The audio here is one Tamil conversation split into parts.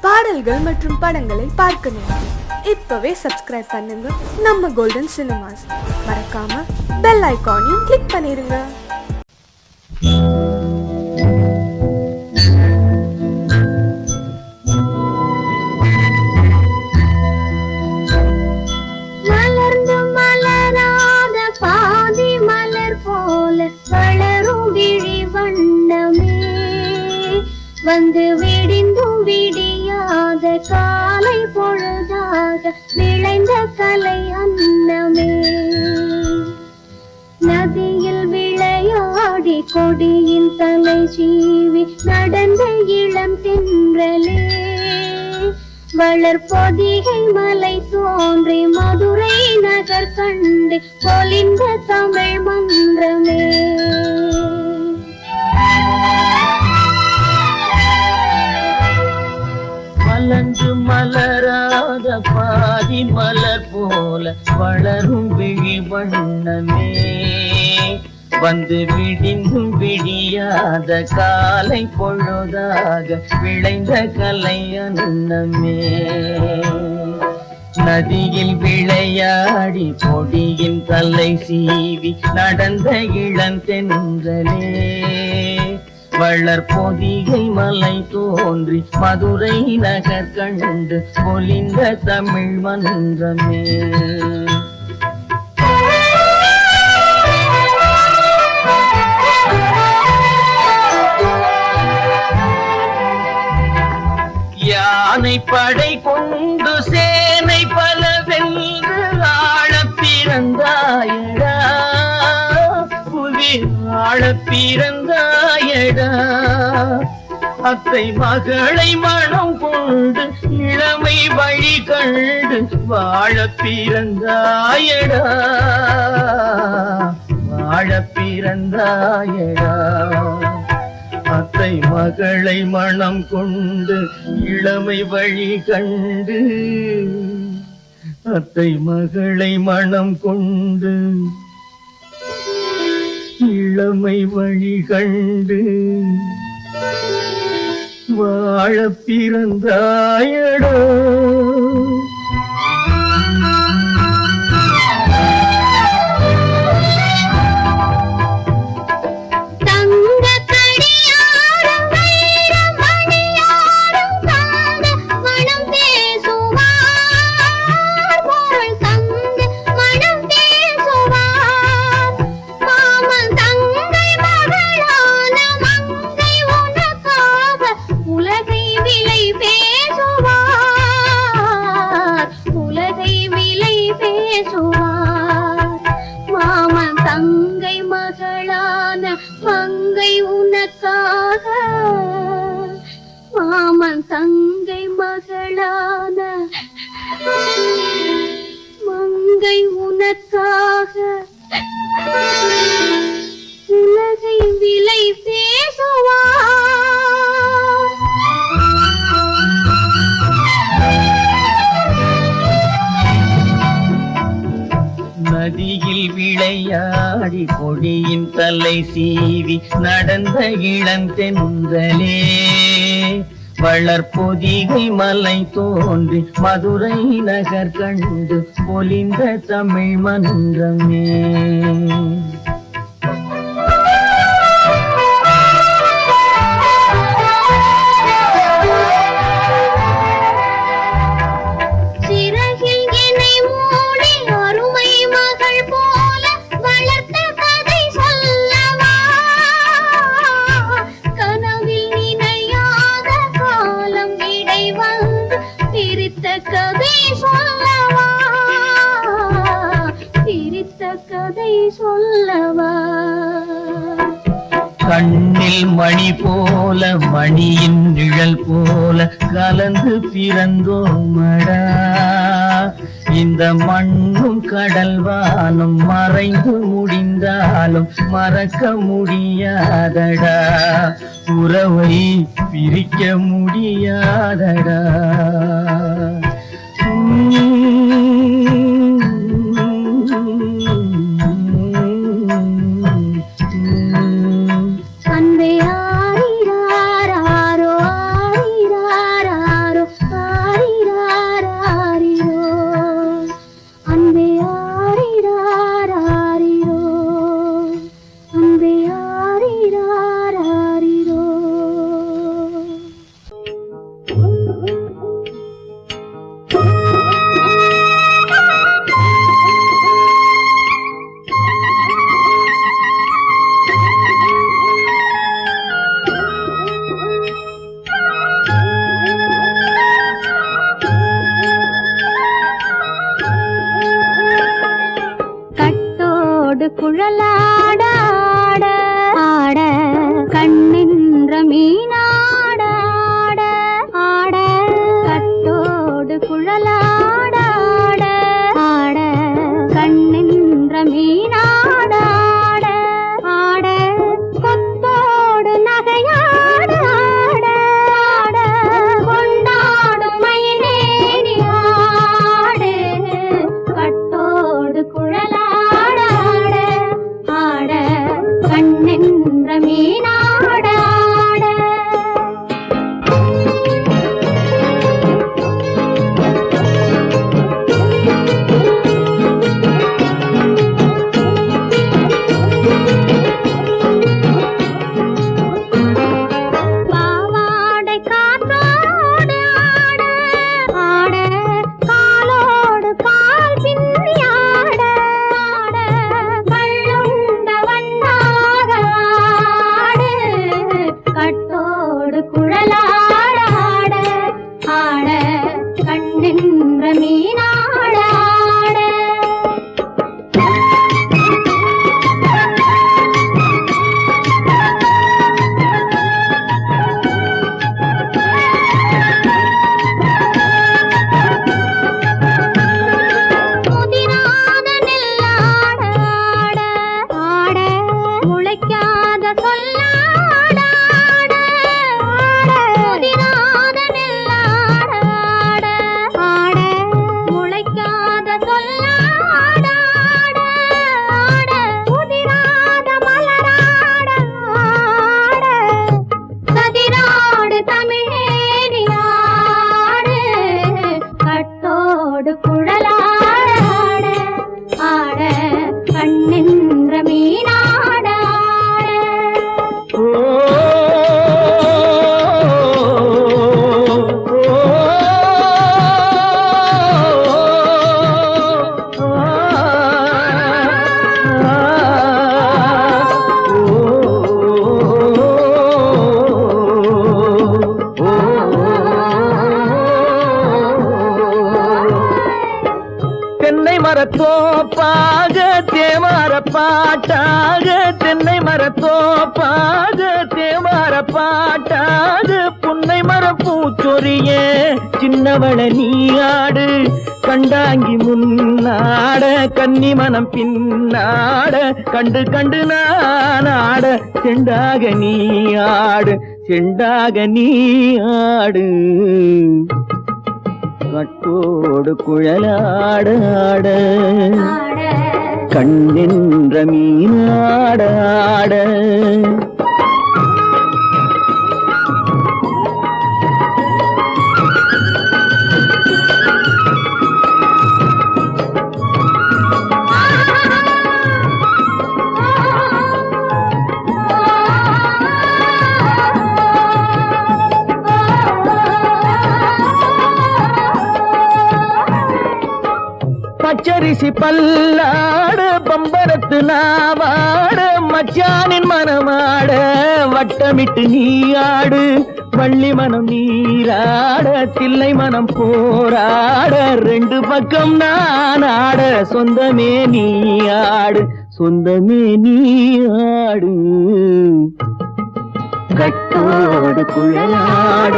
பாடல்கள் மற்றும் படங்களை பார்க்கணும். இப்பவே சப்ஸ்கிரைப் பண்ணுங்க நம்ம கோல்டன் சினிமாஸ். மறக்காம பெல் ஐகானையும் கிளிக் பண்ணிருங்க. வந்து விடிந்தும் விடியாத காலை பொழுதாக விளைந்த கலை அன்னமே. நதியில் விளையாடி கொடியின் தலை சீவி நடந்த இளம் தென்றலே. வளர்பொதிகை மலை தோன்றி மதுரை நகர் கண்டு பொலிந்த தமிழ் மன்றமே. மலர்ந்து மலராத பாதி மலர் போல வளரும் விழி வண்ணமே. வந்து விடிந்தும் விடியாத காலை பொழுதாக விளைந்த கலை அன்னமே. நதியில் விளையாடி பொடியின் தலை சீவி நடந்த இளந்தென்றலே. வளர்பொதிகை மலை தோன்றி மதுரை நகர் கண்டு பொலிந்த தமிழ் மன்றமே. யானை படை கொண்டு சேனை பல வென்று ஆள பிறந்தாயடா. புவி ஆள பிறந்தாயடா. அத்தை மகளை மனம் கொண்டு இளமை வழி கண்டு வாழ பிறந்தாயடா. வாழ பிறந்தாயடா. அத்தை மகளை மனம் கொண்டு இளமை வழி கண்டு. அத்தை மகளை மனம் கொண்டு இளமை வழி கண்டு வாழ பிறந்தாயடா. மங்கை உனக்காக மாமன் தங்கை மகளான மங்கை உனக்காக உலகை விலை பேசுவார். நதியில் விளையாடி கொடியின் தலை சீவி நடந்த இளந்தென்றலே. வளர்பொதிகை மலை தோன்றி மதுரை நகர் கண்டு பொலிந்த தமிழ் மன்றமே. கண்ணில் மணி போல மணியின் நிழல் போல கலந்து பிறந்தோமடா. இந்த மண்ணும் கடல் வானும் மறைந்து முடிந்தாலும் மறக்க முடியாதடா. உறவை பிரிக்க முடியாதடா. மீனாட முதிராத நெல்லாட ஆட முளைக்காத சொல்லாட முதிராத நெல்லாட ஆட முளைக்காத சொல்லாட முதிராத மலராட கதிராடு தமிழேனியாடு கட்டோடு குழலாட ஆட கண்ணின்ற மீனாட ஓ, தென்னை மரத்தோப்பாக தேமார பாட்டாக தென்னை மரத்தோப்பாக தேமார பாட்டாக புன்னை மரம் பூச்சொரிய சின்னவள நீயாடு கண்டாங்கி முன்னாட கன்னி மனம் பின்னாட கண்டு கண்டு நானாட செண்டாக நீயாடு செண்டாக நீயாடு கட்டோடு குழலாடாட கண்ணின்ற மீனாடாட பச்சரிசி பல்லாட பம்பரத்து நாவாட மச்சானின் மனமாட வட்டமிட்டு நீயாடு வள்ளி மனம் நீராட தில்லை மனம் போராட ரெண்டு பக்கம் நானாட சொந்தமே நீயாடு சொந்தமே நீயாடு கட்டோடு குழலாட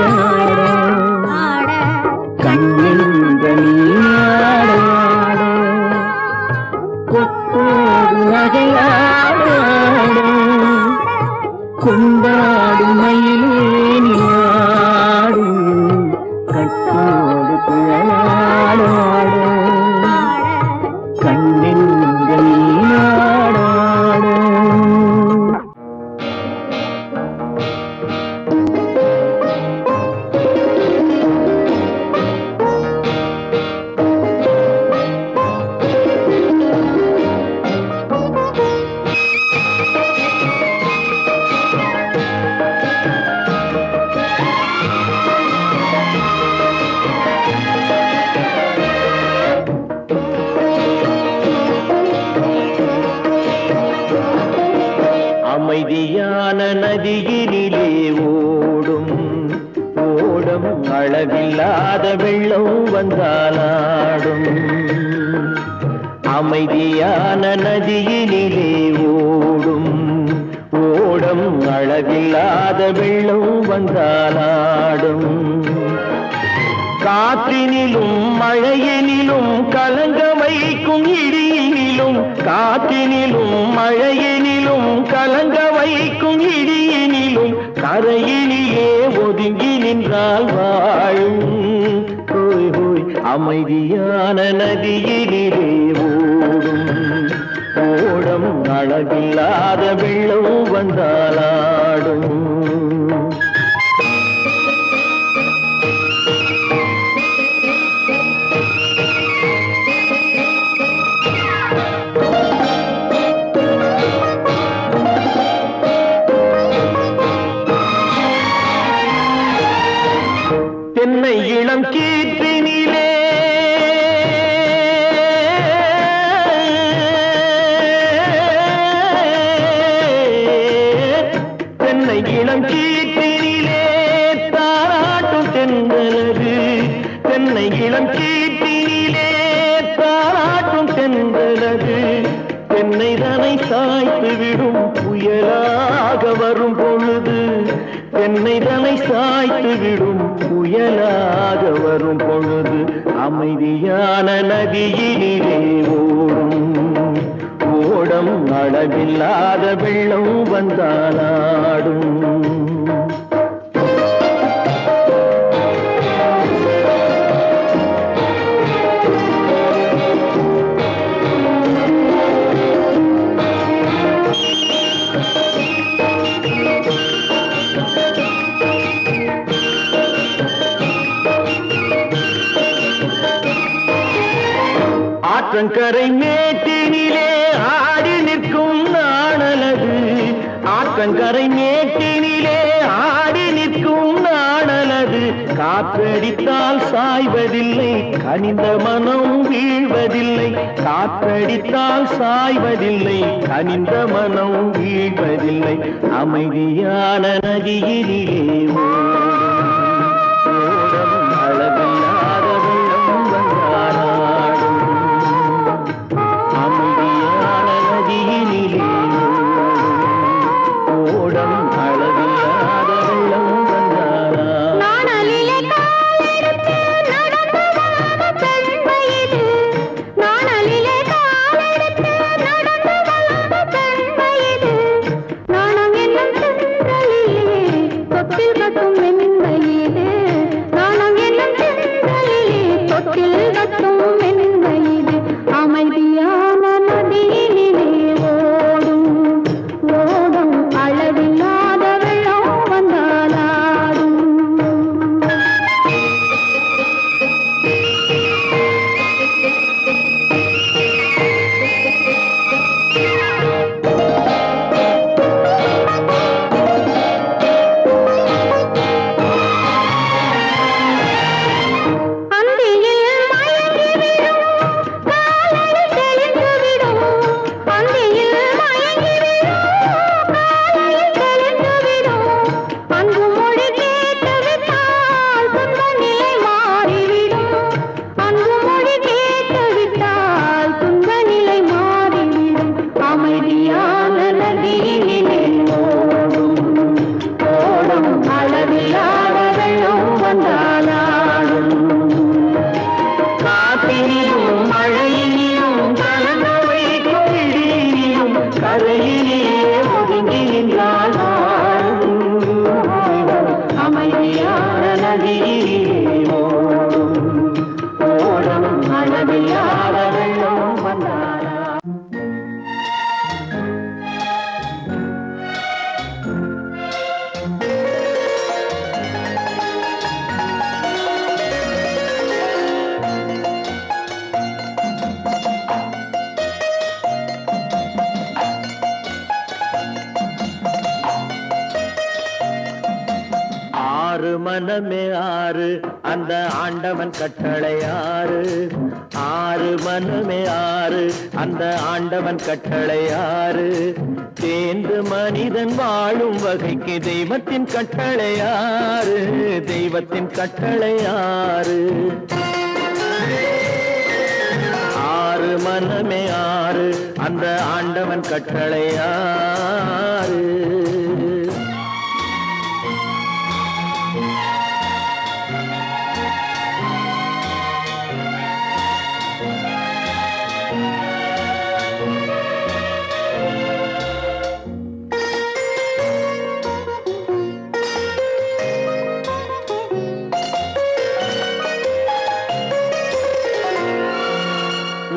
கண்ணின்ற நீயாட கொத்தோடு நகையாட கொண்டாடு மயிலேனியாடு கட்டோடு குழலாட கண்ணின்ற நீயாட அமைதியான நதியினிலே ஓடும் ஓடும் அளவில்லாத வெள்ளம் வந்தாலாடும் அமைதியான நதியினிலே ஓடும் ஓடும் அளவில்லாத வெள்ளம் வந்தாலாடும் காற்றினிலும் மழையினிலும் கலங்க வைக்கும் இடியினிலும் காற்றினிலும் மழையினிலும் கலங்க வைக்கும் இடியினிலும் கரையினிலே ஒதுங்கி நின்றால் வாழும் ஹோய் ஹோய் அமைதியான நதியினிலே ஓடும் ஓடம் அளவில்லாத வெள்ளம் வந்தாலாடும் தென்னை இளம் கீற்றினிலே தென்னை இளம் கீற்றினிலே தாராட்டும் தென்றலது தென்னை இளம் கீற்றினிலே தென்னைதனை சாய்த்து விடும் புயலாக வரும் பொழுது தென்னைதனை சாய்த்து விடும் புயலாக வரும் பொழுது அமைதியான நதியினிலே ஓடும் ஓடம் அளவில்லாத வெள்ளம் வந்தாலாடும். ஆற்றங்கரை மேட்டினிலே ஆடி நிற்கும் நாணலது ஆற்றங்கரை மேட்டினிலே ஆடி நிற்கும் நாணலது காற்றடித்தால் சாய்வதில்லை கனிந்த மனம் வீழ்வதில்லை காற்றடித்தால் சாய்வதில்லை கனிந்த மனம் வீழ்வதில்லை அமைதியான நதியினிலே ஓடும் அளவில்லாத வெள்ளம் வந்தாலாடும். அமைதியான நதியினிலே ஓடும் அளவில்லாத வெள்ளம் வந்தாலாடும். நாணலிலே காலெடுத்து நடந்து வளர்ந்த பெண்மை இது. நாணலிலே காலெடுத்து நடந்து வளர்ந்த பெண்மை இது. நாணம் என்னும் செந்தலிலே தொட்டில் கட்டும் மென்மை இது. நாணம் என்னும் செந்தலிலே தொட்டில் கட்டும் மென்மை இது. அமைதியான நதியினிலே ஓடும் ஓடும் அளவில்லாத வெள்ளம் வந்தாலாடும். அந்தியில் மயங்கிவிடும் காலையில் தெளிந்துவிடும். அந்தியில் மயங்கிவிடும் காலையில் தெளிந்துவிடும். அன்பு மொழி கேட்டுவிட்டால் துன்ப நிலை மாறிவிடும். அன்பு மொழி கேட்டுவிட்டால் துன்ப நிலை மாறிவிடும். அமைதியான நதியினிலே ஓடும் ஓடும் அளவில்லாத வெள்ளம் வந்தாலாடும். காற்றினிலும் மழையினிலும் கலங்க வைக்கும் இடியினிலும் கரையிலே ஒதுங்கி நின்றால் அமைதியான நதியிலே ஓடும் ஓடும் அளவில்லாத வெள்ளம் வந்தாலாடும். ஆறு மனமே ஆறு அந்த ஆண்டவன் கட்டளை ஆறு ஆறு மனமே ஆறு அந்த ஆண்டவன் கட்டளை ஆறு தேர்ந்து மனிதன் வாழும் வகைக்கு தெய்வத்தின் கட்டளை ஆறு தெய்வத்தின் கட்டளை ஆறு ஆறு மனமே ஆறு அந்த ஆண்டவன் கட்டளை ஆறு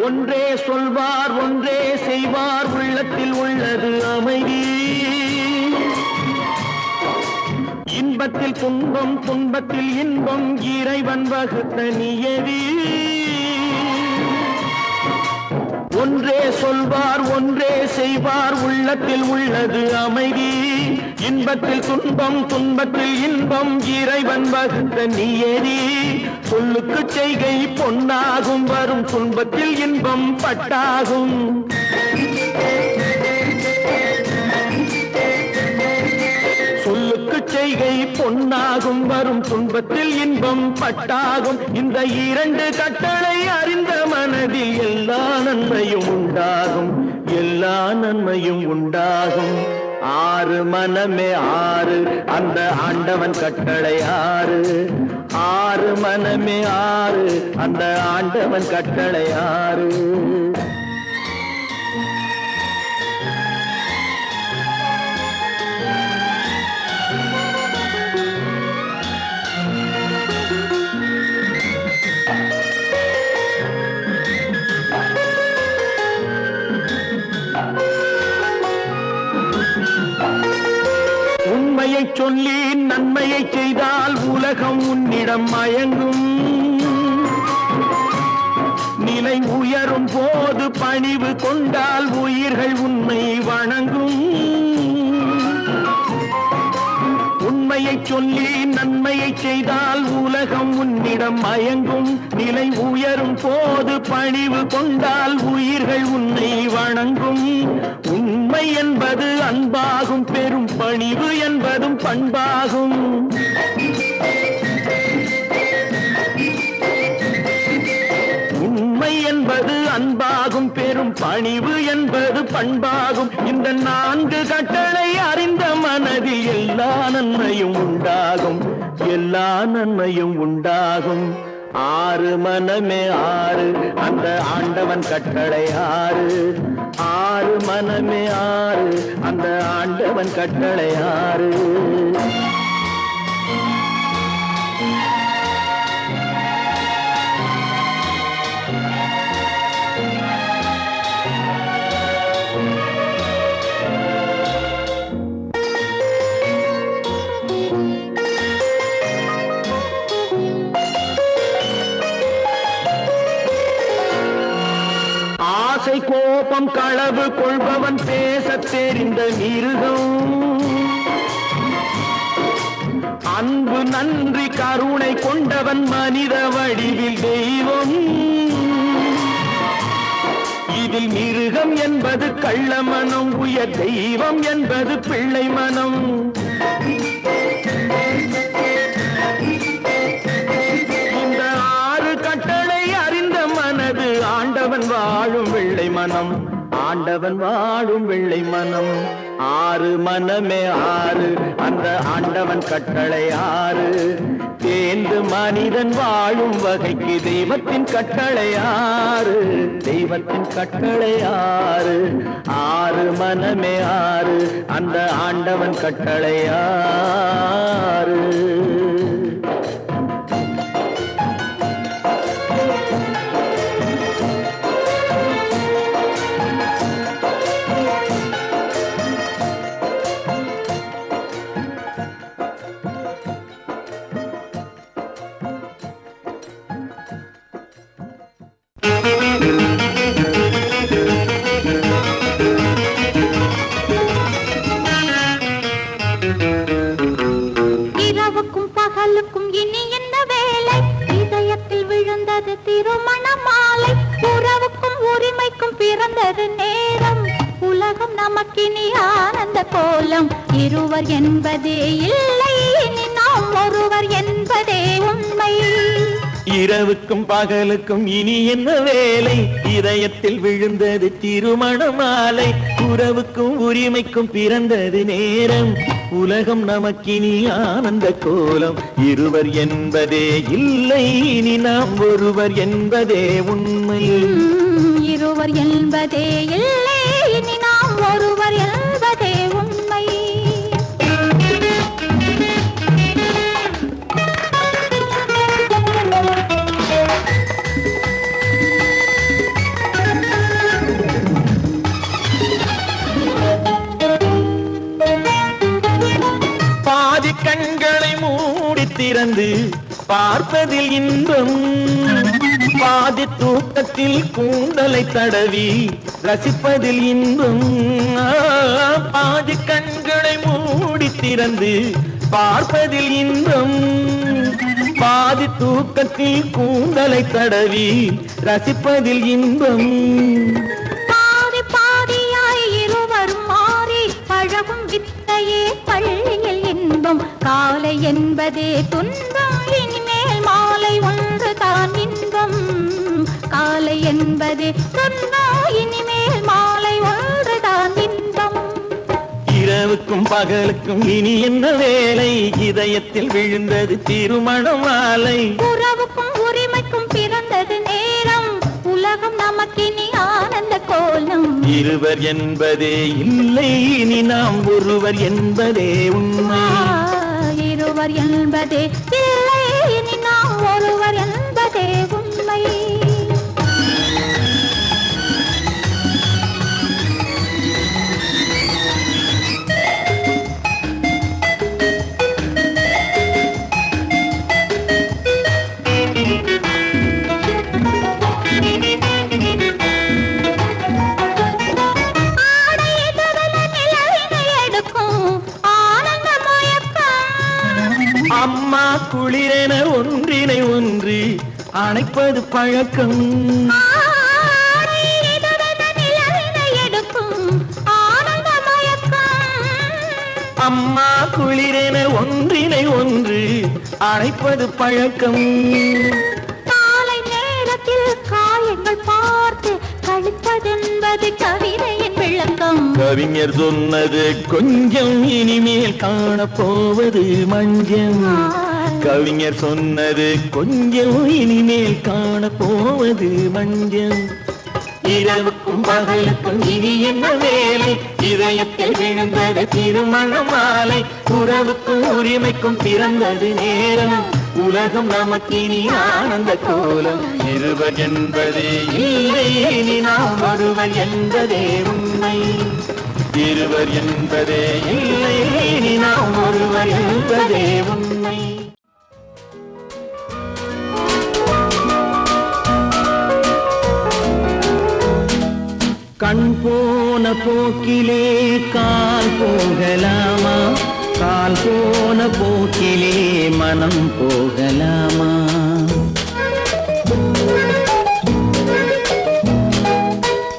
ஒன்றே சொல்வார் ஒன்றே செய்வார் உள்ளத்தில் உள்ளது அமைதி இன்பத்தில் துன்பம் துன்பத்தில் இன்பம் இறைவன் வகுத்த நியதி ஒன்றே சொல்வார் ஒன்றே செய்வார் உள்ளத்தில் உள்ளது அமைதி இன்பத்தில் துன்பம் துன்பத்தில் இன்பம் இறைவன் வகுத்த நியதி சொல்லுக்கு செய்கை பொன்னாகும் வரும் துன்பத்தில் இன்பம் பட்டாகும் சொல்லுக்கு செய்கை பொன்னாகும் வரும் துன்பத்தில் இன்பம் பட்டாகும் இந்த இரண்டு கட்டளை அறிந்த மனதில் எல்லா நன்மையும் உண்டாகும் எல்லா நன்மையும் உண்டாகும். ஆறு மனமே ஆறு, அந்த ஆண்டவன் கட்டளை ஆறு. ஆறு மனமே ஆறு, அந்த ஆண்டவன் கட்டளை ஆறு. உண்மையை சொல்லி நன்மையை செய்தால் உலகம் உன்னிடம் மயங்கும். நிலை உயரும் போது பணிவு கொண்டால் உயிர்கள் உன்னை வணங்கும். உண்மையை சொல்லி நன்மையை செய்தால் உலகம் உன்னிடம் மயங்கும். நிலை உயரும் போது பணிவு கொண்டால் உயிர்கள் உன்னை வணங்கும். உண்மை என்பது அன்பாகும், பெரும் பணிவு என்பதும் பண்பாகும். உண்மை என்பது அன்பாகும், பெரும் பணிவு என்பது பண்பாகும். இந்த 4 கட்டளை அறிந்த மனதில் எல்லா நன்மையும் உண்டாகும். எல்லா நன்மையும் உண்டாகும். ஆறு மனமே ஆறு, அந்த ஆண்டவன் கட்டளை ஆறு. ஆறு மனமே ஆறு, அந்த ஆண்டவன் கட்டளை ஆறு. ஆசை கோபம் களவு கொள்பவன் பேசத் தெரிந்த மிருகம். அன்பு நன்றி கருணை கொண்டவன் மனித வடிவில் தெய்வம். இதில் மிருகம் என்பது கள்ள மனம், உயர் தெய்வம் என்பது பிள்ளை மனம். இந்த 6 கட்டளை அறிந்த மனது ஆண்டவன் வாழும் வெள்ளை மனம். ஆண்டவன் வாழும் வெள்ளை மனம். ஆறு மனமே ஆறு, அந்த ஆண்டவன் கட்டளை ஆறு. தேர்ந்து மனிதன் வாழும் வகைக்கு தெய்வத்தின் கட்டளை ஆறு. தெய்வத்தின் கட்டளை ஆறு. ஆறு மனமே ஆறு, அந்த ஆண்டவன் கட்டளை ஆறு. இரவுக்கும் பகலுக்கும் இனி என்ன வேலை? இதயத்தில் விழுந்தது திருமண மாலை. உறவுக்கும் உரிமைக்கும் பிறந்தது நேரம். உலகம் நமக்கினி ஆனந்த கோலம். இருவர் என்பதே இல்லை, இனி நாம் ஒருவர் என்பதே உண்மை. இரவுக்கும் பகலுக்கும் இனி என்ன வேலை? இதயத்தில் விழுந்தது திருமண மாலை. உறவுக்கும் உரிமைக்கும் பிறந்தது நேரம். உலகம் நமக்கினி ஆனந்த கோலம். இருவர் என்பதே இல்லை, இனி நாம் ஒருவர் என்பதே உண்மை. இருவர் என்பதே இல்லை, இனி நாம் ஒருவர் என்பதே உண்மை. பாதி கண்களை மூடி திறந்து பார்ப்பதில் இன்பம். பாதி தூக்கத்தில் கூந்தலை தடவி ரசிப்பதில் இன்பம். பாதி கண்களை மூடி திறந்து பார்ப்பதில் இன்பம். பாதி தூக்கத்தில் கூந்தலை தடவி ரசிப்பதில் இன்பம். பாதி பாதியாய் இருவரும் மாறி பழகும் வித்தையே பள்ளியில் இன்பம். காலை என்பதே துன்பம், இனிமேல் மாலை ஒன்று தான் இன்பம். காலை என்பதே துன்பம், இனிமேல் மாலை ஒன்று பகலுக்கும் இனி என்ன வேலை இதயத்தில் விழுந்தது திருமண மாலை உறவுக்கும் உரிமைக்கும் பிறந்தது நேரம் உலகம் நமக்கினி ஆனந்த கோலம் இருவர் என்பதே இல்லை இனி நாம் ஒருவர் என்பதே உண்மை இருவர் என்பதே இல்லை இனி நாம் ஒருவர் என்பதே உண்மை அம்மா குளிரென ஒன்றினை ஒன்று அணைப்பது பழக்கம் அம்மா குளிரென ஒன்றினை ஒன்று அணைப்பது பழக்கம் காலை நேரத்தில் காயங்கள் பார்த்து கழிப்பதென்பது கவிதையின் விளக்கம் கவிஞர் சொன்னது கொஞ்சம் இனிமேல் காணப்போவது மஞ்சள் கவிஞர் சொன்னது கொஞ்சம் இனிமேல் காணப்போவது மஞ்சள் இரவுக்கும் பகலுக்கும் இனி என்ன வேலை இதயத்தில் விழுந்தது திருமண மாலை உறவுக்கும் உரிமைக்கும் பிறந்தது நேரம் உலகம் நமக்கினி ஆனந்த கோலம் இருவர் என்பதே இல்லை இனி நாம் ஒருவர் என்பதே உண்மை இருவர் என்பதே இல்லை இனி நாம் ஒருவர் என்பதே உண்மை கண் போன போக்கிலே கால் போகலாமா கால் போன போக்கிலே மனம் போகலாமா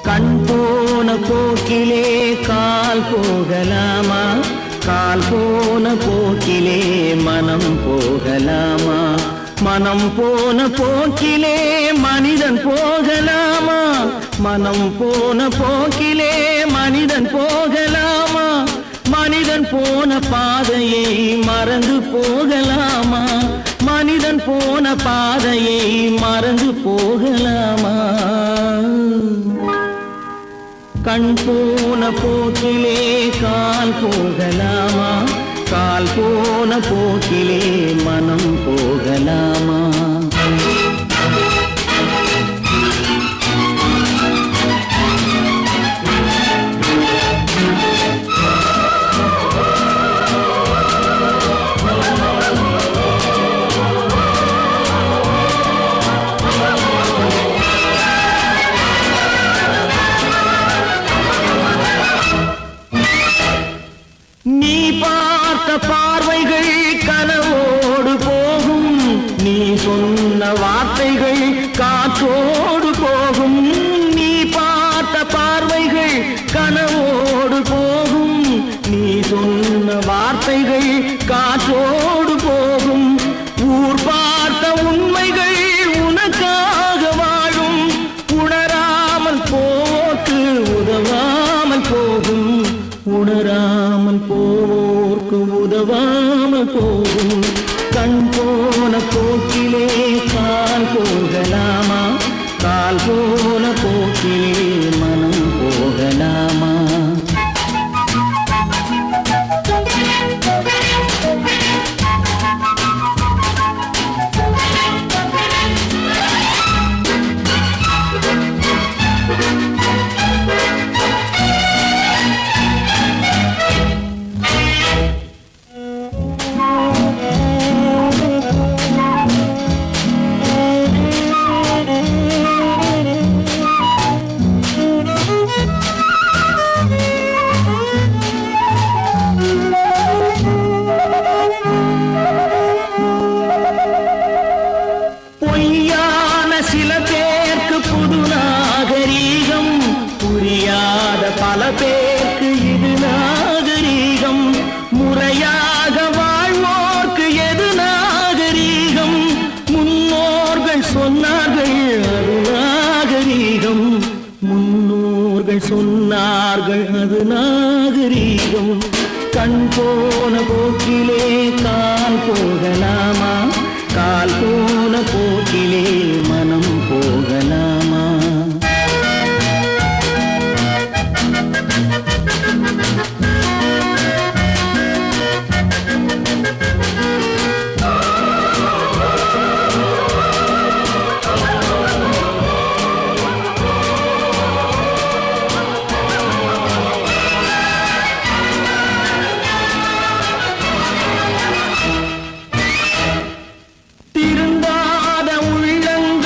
கண் போன போக்கிலே கால் போகலாமா கால் போன போக்கிலே மனம் போகலாமா மனம் போன போக்கிலே மனிதன் போகலாமா மனம் போன போக்கிலே மனிதன் போகலாமா மனிதன் போன பாதையை மறந்து போகலாமா மனிதன் போன பாதையை மறந்து போகலாமா கண் போன போக்கிலே கால் போகலாமா கால் போன போக்கிலே மனம் போகலாமா நீ பார்த்த பார்வைகள் கனவோடு போகும் நீ சொன்ன வார்த்தைகள் காற்றோடு போகும் நீ பார்த்த பார்வைகள் கனவோடு போகும் நீ சொன்ன வார்த்தைகள் காற்றோடு போகும் ஊர் பார்த்த உண்மைகள் உனக்காக வாழும் உணராமல் போக்கு உதவாமல் போகும் உணராமல் போவோர்க்கு உதவாமல் போகும் கண் போன போக்கிலே கால் போகலாமா கால் போன போக்கிலே மனம் போகலாமா பொய்யான சில பேருக்கு புது நாகரீகம் புரியாத பல பேருக்கு இது நாகரீகம் முறையாக வாழ்வோர்க்கு எது நாகரீகம் முன்னோர்கள் சொன்னார்கள் அது நாகரீகம் முன்னோர்கள் சொன்னார்கள் அது நாகரீகம் கண் போன போக்கிலே கால் போகலாமா, கால் போன போக்கிலே மனம் போகலாமா? திருந்தாத உள்ளங்கள்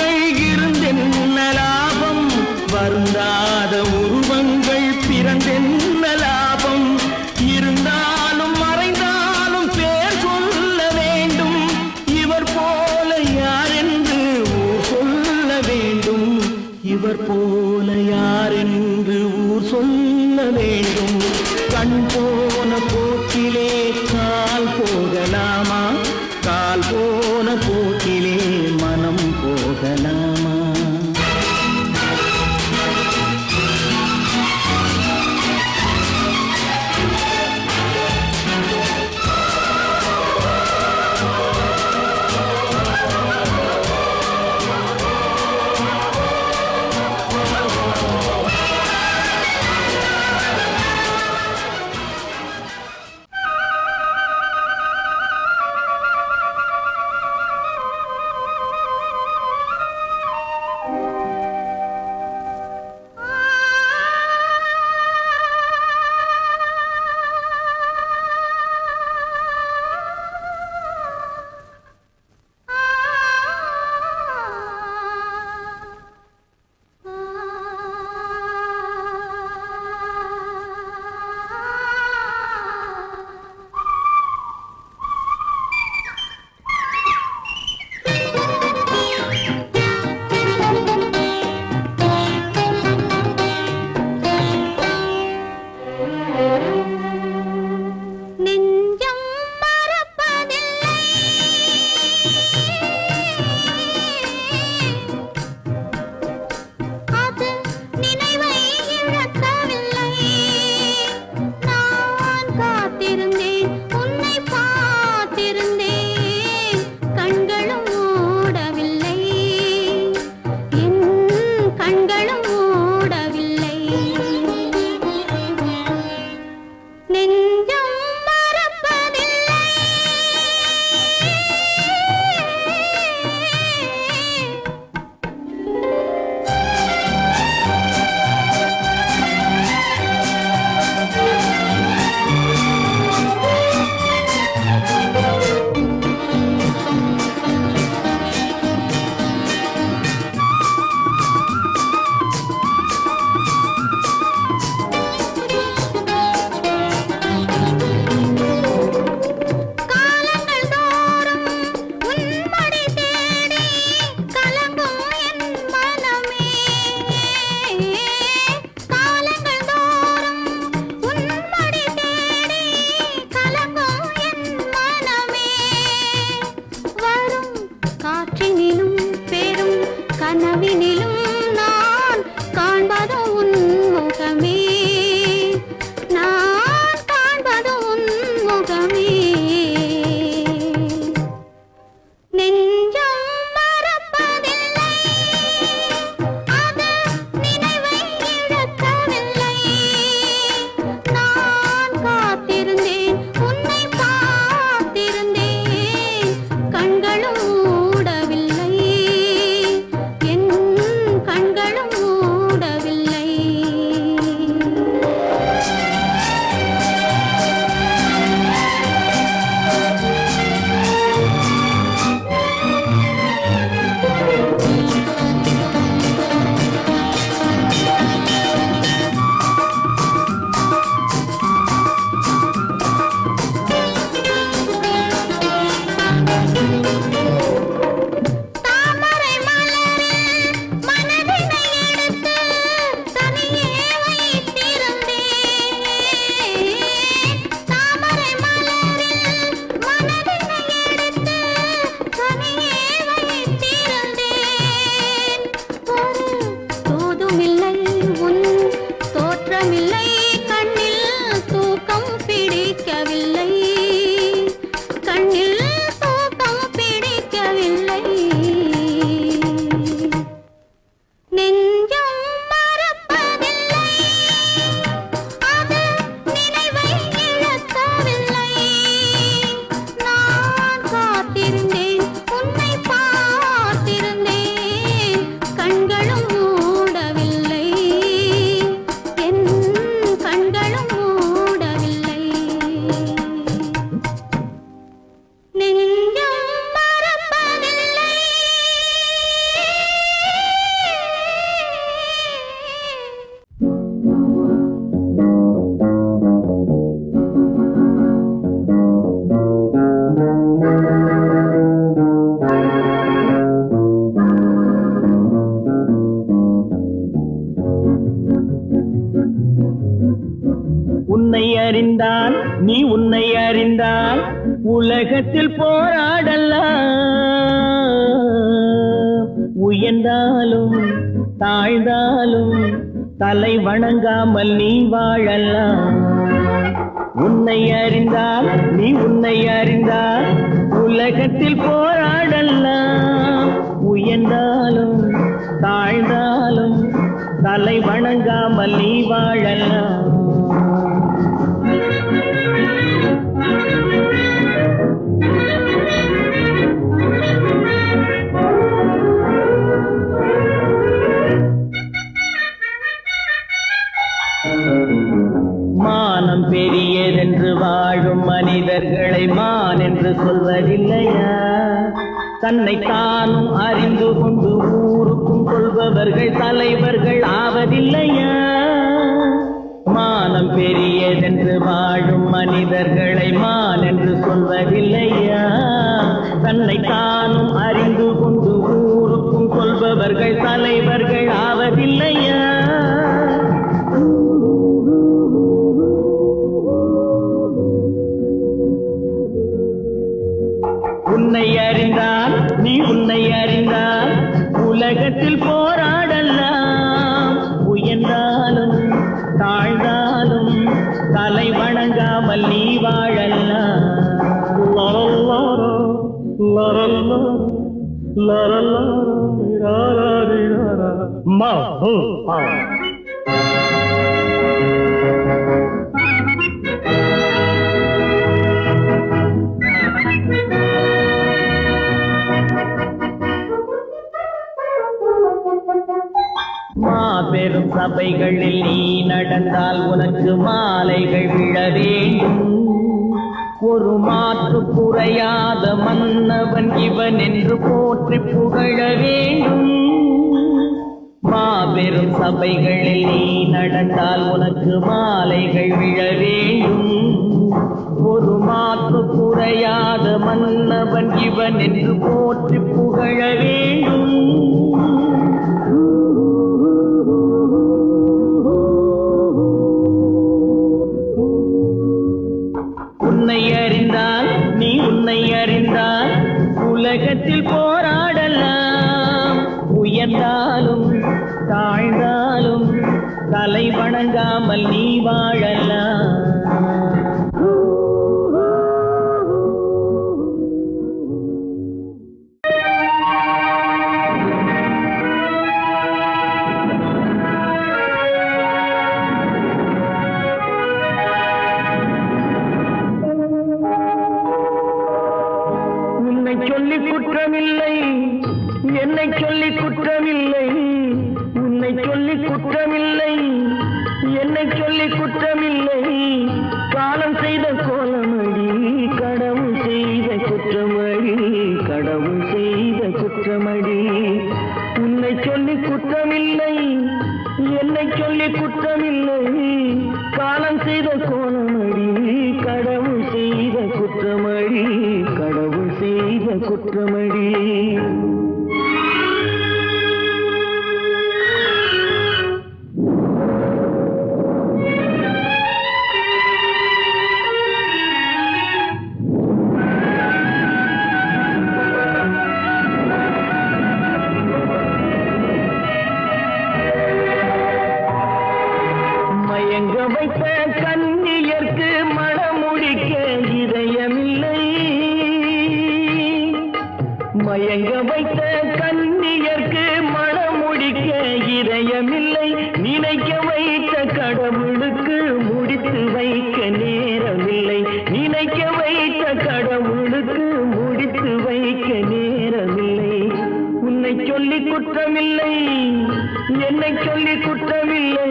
அறிந்தால் நீ உன்னை அறிந்தால் உலகத்தில் போராடலாம். உயர்ந்தாலும் தாழ்ந்தாலும் தலை வணங்காமல் நீ வாழலாம். உன்னை அறிந்தால் நீ உன்னை அறிந்தால் உலகத்தில் போராடலாம். உயர்ந்தாலும் தாழ்ந்தாலும் தலை வணங்காமல் நீ வாழலாம். மானம் பெரியதென்று வாழும் மனிதர்களை மான் என்று சொல்வதில்லையா? தன்னை தானும் அறிந்து கொண்டு ஊருக்கும் சொல்பவர்கள் தலைவர்கள் ஆவதில்லையா? மானம் பெரியதென்று வாழும் மனிதர்களை மான் என்று சொல்வதில்லையா? தன்னை தானும் அறிந்து கொண்டு ஊருக்கும் சொல்பவர்கள் தலைவர்கள் ஆவதில்லையா? உன்னை அறிந்தால் நீ உன்னை அறிந்தால் உலகத்தில் போராடலாம். உயர்ந்தாலும் தாழ்ந்தாலும் தலை வணங்காமல் நீ வாழலாம். மாபெரும் சபைகளில் நீ நடந்தால் உனக்கு மாலைகள் விழ வேண்டும். ஒரு மாற்று குறையாத மன்னவன் இவன் என்று போற்றி புகழ வேண்டும். மாபெரும் சபைகளில் நீ நடந்தால் உனக்கு மாலைகள் விழ வேண்டும். ஒரு மாற்று குறையாத மன்னவன் இவன் என்று போற்றி புகழ வேண்டும். உன்னை அறிந்தால் நீ உன்னை அறிந்தால் உலகத்தில் போராடலாம். உயர்ந்தாலும் தாழ்ந்தாலும் தலை வணங்காமல் நீ வாழலாம். சொல்லி குற்றமில்லை, என்னை சொல்லி குற்றமில்லை. உன்னை சொல்லி குற்றமில்லை, என்னை சொல்லி குற்றமில்லை. காலம் செய்த கோலமடி, கடவுள் செய்த குற்றமடி, கடவுள் செய்த குற்றமடி. உன்னை சொல்லி குற்றமில்லை, என்னை சொல்லி குற்றமில்லை. காலம் செய்த கோலமடி, கடவுள் செய்த குற்றமடி, கடவுள் செய்த குற்றமடி. மயங்க வைத்த கன்னியர்க்கு மணமுடிக்க இதயமில்லை. மயங்க வைத்த கன்னியர்க்கு மணமுடிக்க இதயமில்லை. நினைக்க வைத்த கடவுளுக்கு முடித்து வைக்க நேரமில்லை. நினைக்க வைத்த கடவுளுக்கு முடித்து வைக்க நேரமில்லை. உன்னை சொல்லி குற்றமில்லை, என்னை சொல்லி குற்றமில்லை.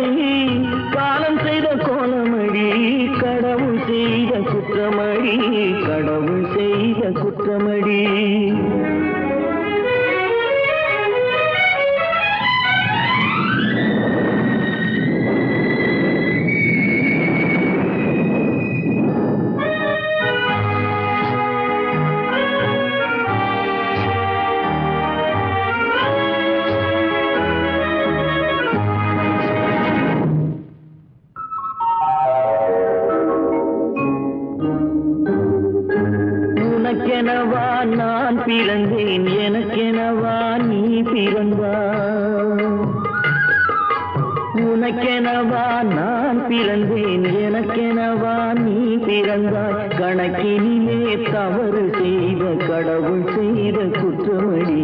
காலம் செய்த கோலமடி, கடவுள் செய்த குற்றமடி, கடவுள் செய்த குற்றமடி. உனக்கெனவா நான் பிறந்தேன், எனக்கெனவா நீ பிறந்தாய். கணக்கினிலே தவறு செய்த கடவுள் செய்த குற்றமடி,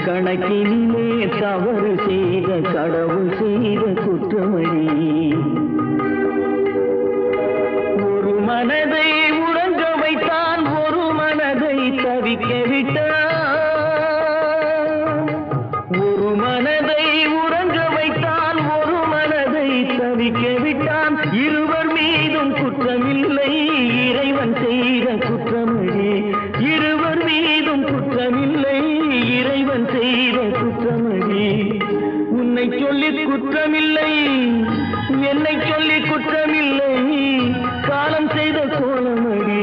கணக்கினிலே தவறு செய்த கடவுள் செய்த குற்றமடி. ஒரு மனதை உறங்க வைத்தான், ஒரு மனதை தவிக்க விட்டான். ஒரு மனதை உறங்க வைத்தான், ஒரு மனதை தவிக்க விட்டான். இருவர் மீதும் குற்றமில்லை, இறைவன் செய்த குற்றமடி. இருவர் மீதும் குற்றமில்லை, இறைவன் செய்த குற்றமடி. உன்னை சொல்லி குற்றமில்லை, என்னை சொல்லி குற்றமில்லை, காலம் செய்த கோலமடி.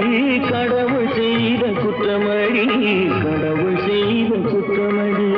கடவுள் செய்த குற்றமடி, கடவுள் செய்த குற்றமடி.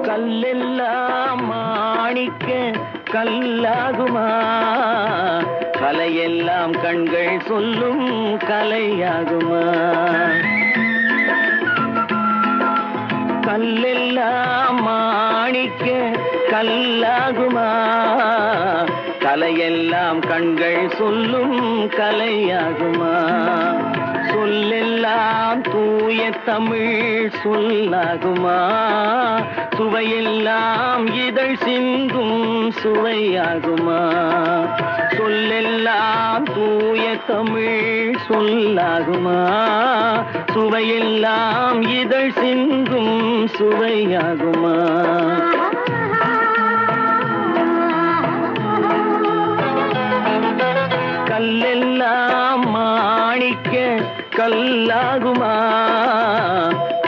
கல்லெல்லாம் மாணிக்க கல்லாகுமா, கலையெல்லாம் கண்கள் சொல்லும் கலையாகுமா. கல்லெல்லாம் மாணிக்க கல்லாகுமா, கலையெல்லாம் கண்கள் சொல்லும் கலையாகுமா. சொல்லெல்லாம் தூய தமிழ் சொல்லாகுமா, சுவையெல்லாம் இதழ் சிந்தும் சுவையாகுமா. சொல்லெல்லாம் தூய தமிழ் சொல்லாகுமா, சுவையெல்லாம் இதழ் சிந்தும் சுவையாகுமா. கல்லெல்லாம் மாணிக்க கல்லாகுமா,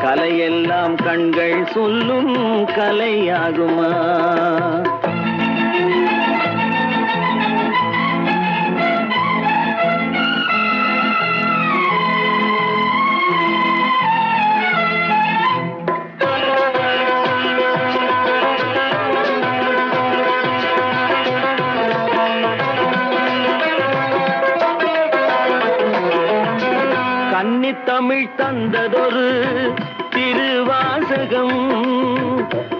கலையெல்லாம் கண்கள் சொல்லும் கலையாகுமா. தமிழ் தந்ததொரு திருவாசகம்,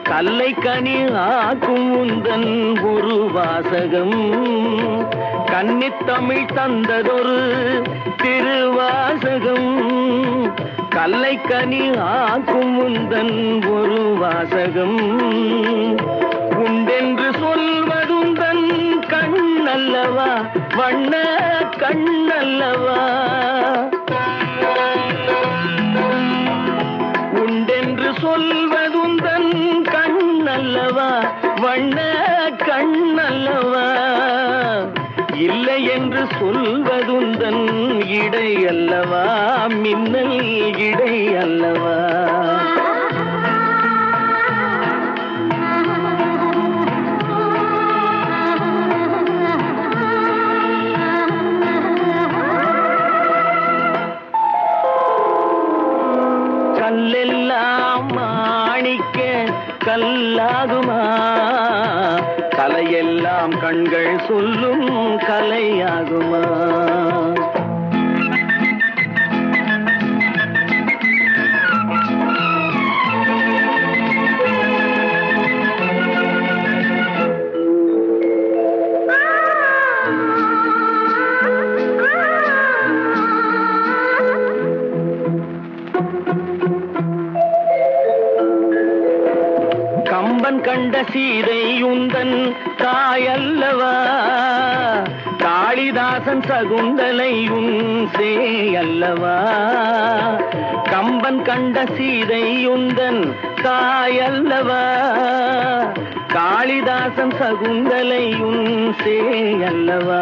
கல்லை கனி ஆக்கும் உந்தன் ஒரு வாசகம். கன்னித்தமிழ் தந்ததொரு திருவாசகம், கல்லை கனி ஆக்கும் உந்தன் ஒரு வாசகம். உண்டென்று சொல்வதுந்தன் கண்ணல்லவா, வண்ண கண்ணல்லவா. உண்டென்று சொல்வதுந்தன் கண்ணல்லவா, வண்ண கண்ணல்லவா. இல்லை என்று சொல்வதுந்தன் இடை அல்லவா, மின்னல் இடை அல்லவா. கல்லெல்லாம் மாணிக்க கல்லாகுமா, கலையெல்லாம் கண்கள் சொல்லும் கலையாகுமா. கம்பன் கண்ட சீதை உந்தன் தாயல்லவா, காளிதாசன் சகுந்தலை உன் சேயல்லவா. கம்பன் கண்ட சீதை உந்தன் தாயல்லவா, காளிதாசன் சகுந்தலை உன் சேய் அல்லவா,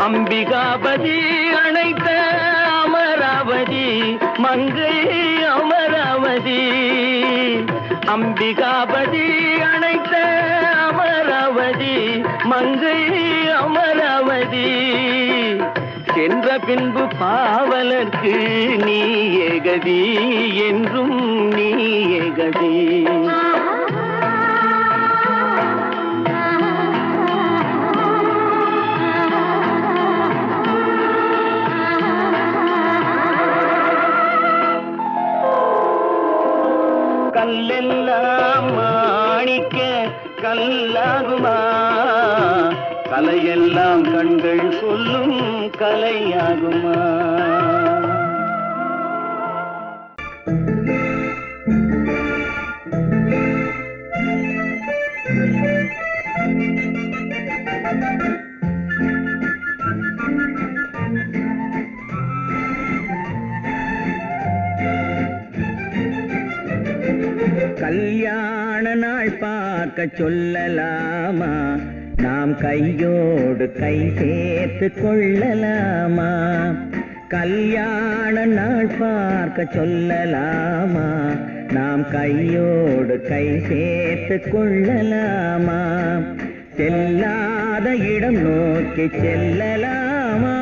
அம்பிகாபதி அணைத்த அமராவதி மங்கை அமராவதி, அம்பிகாபதி அணைத்த அமராவதி மங்கை அமராவதி, சென்ற பின்பு பாவலர்க்கு நீ ஏகதி என்றும் நீ ஏகதி. கல்லெல்லாம் மாணிக்க கல்லாகுமா, கலையெல்லாம் கண்கள் சொல்லும் கலையாகுமா. கல்யாண நாள் பார்க்க சொல்லலாமா, நாம் கையோடு கை சேர்த்து கொள்ளலாமா. கல்யாண நாள் பார்க்க சொல்லலாமா, நாம் கையோடு கை சேர்த்து கொள்ளலாமா. செல்லாத இடம் நோக்கி செல்லலாமா,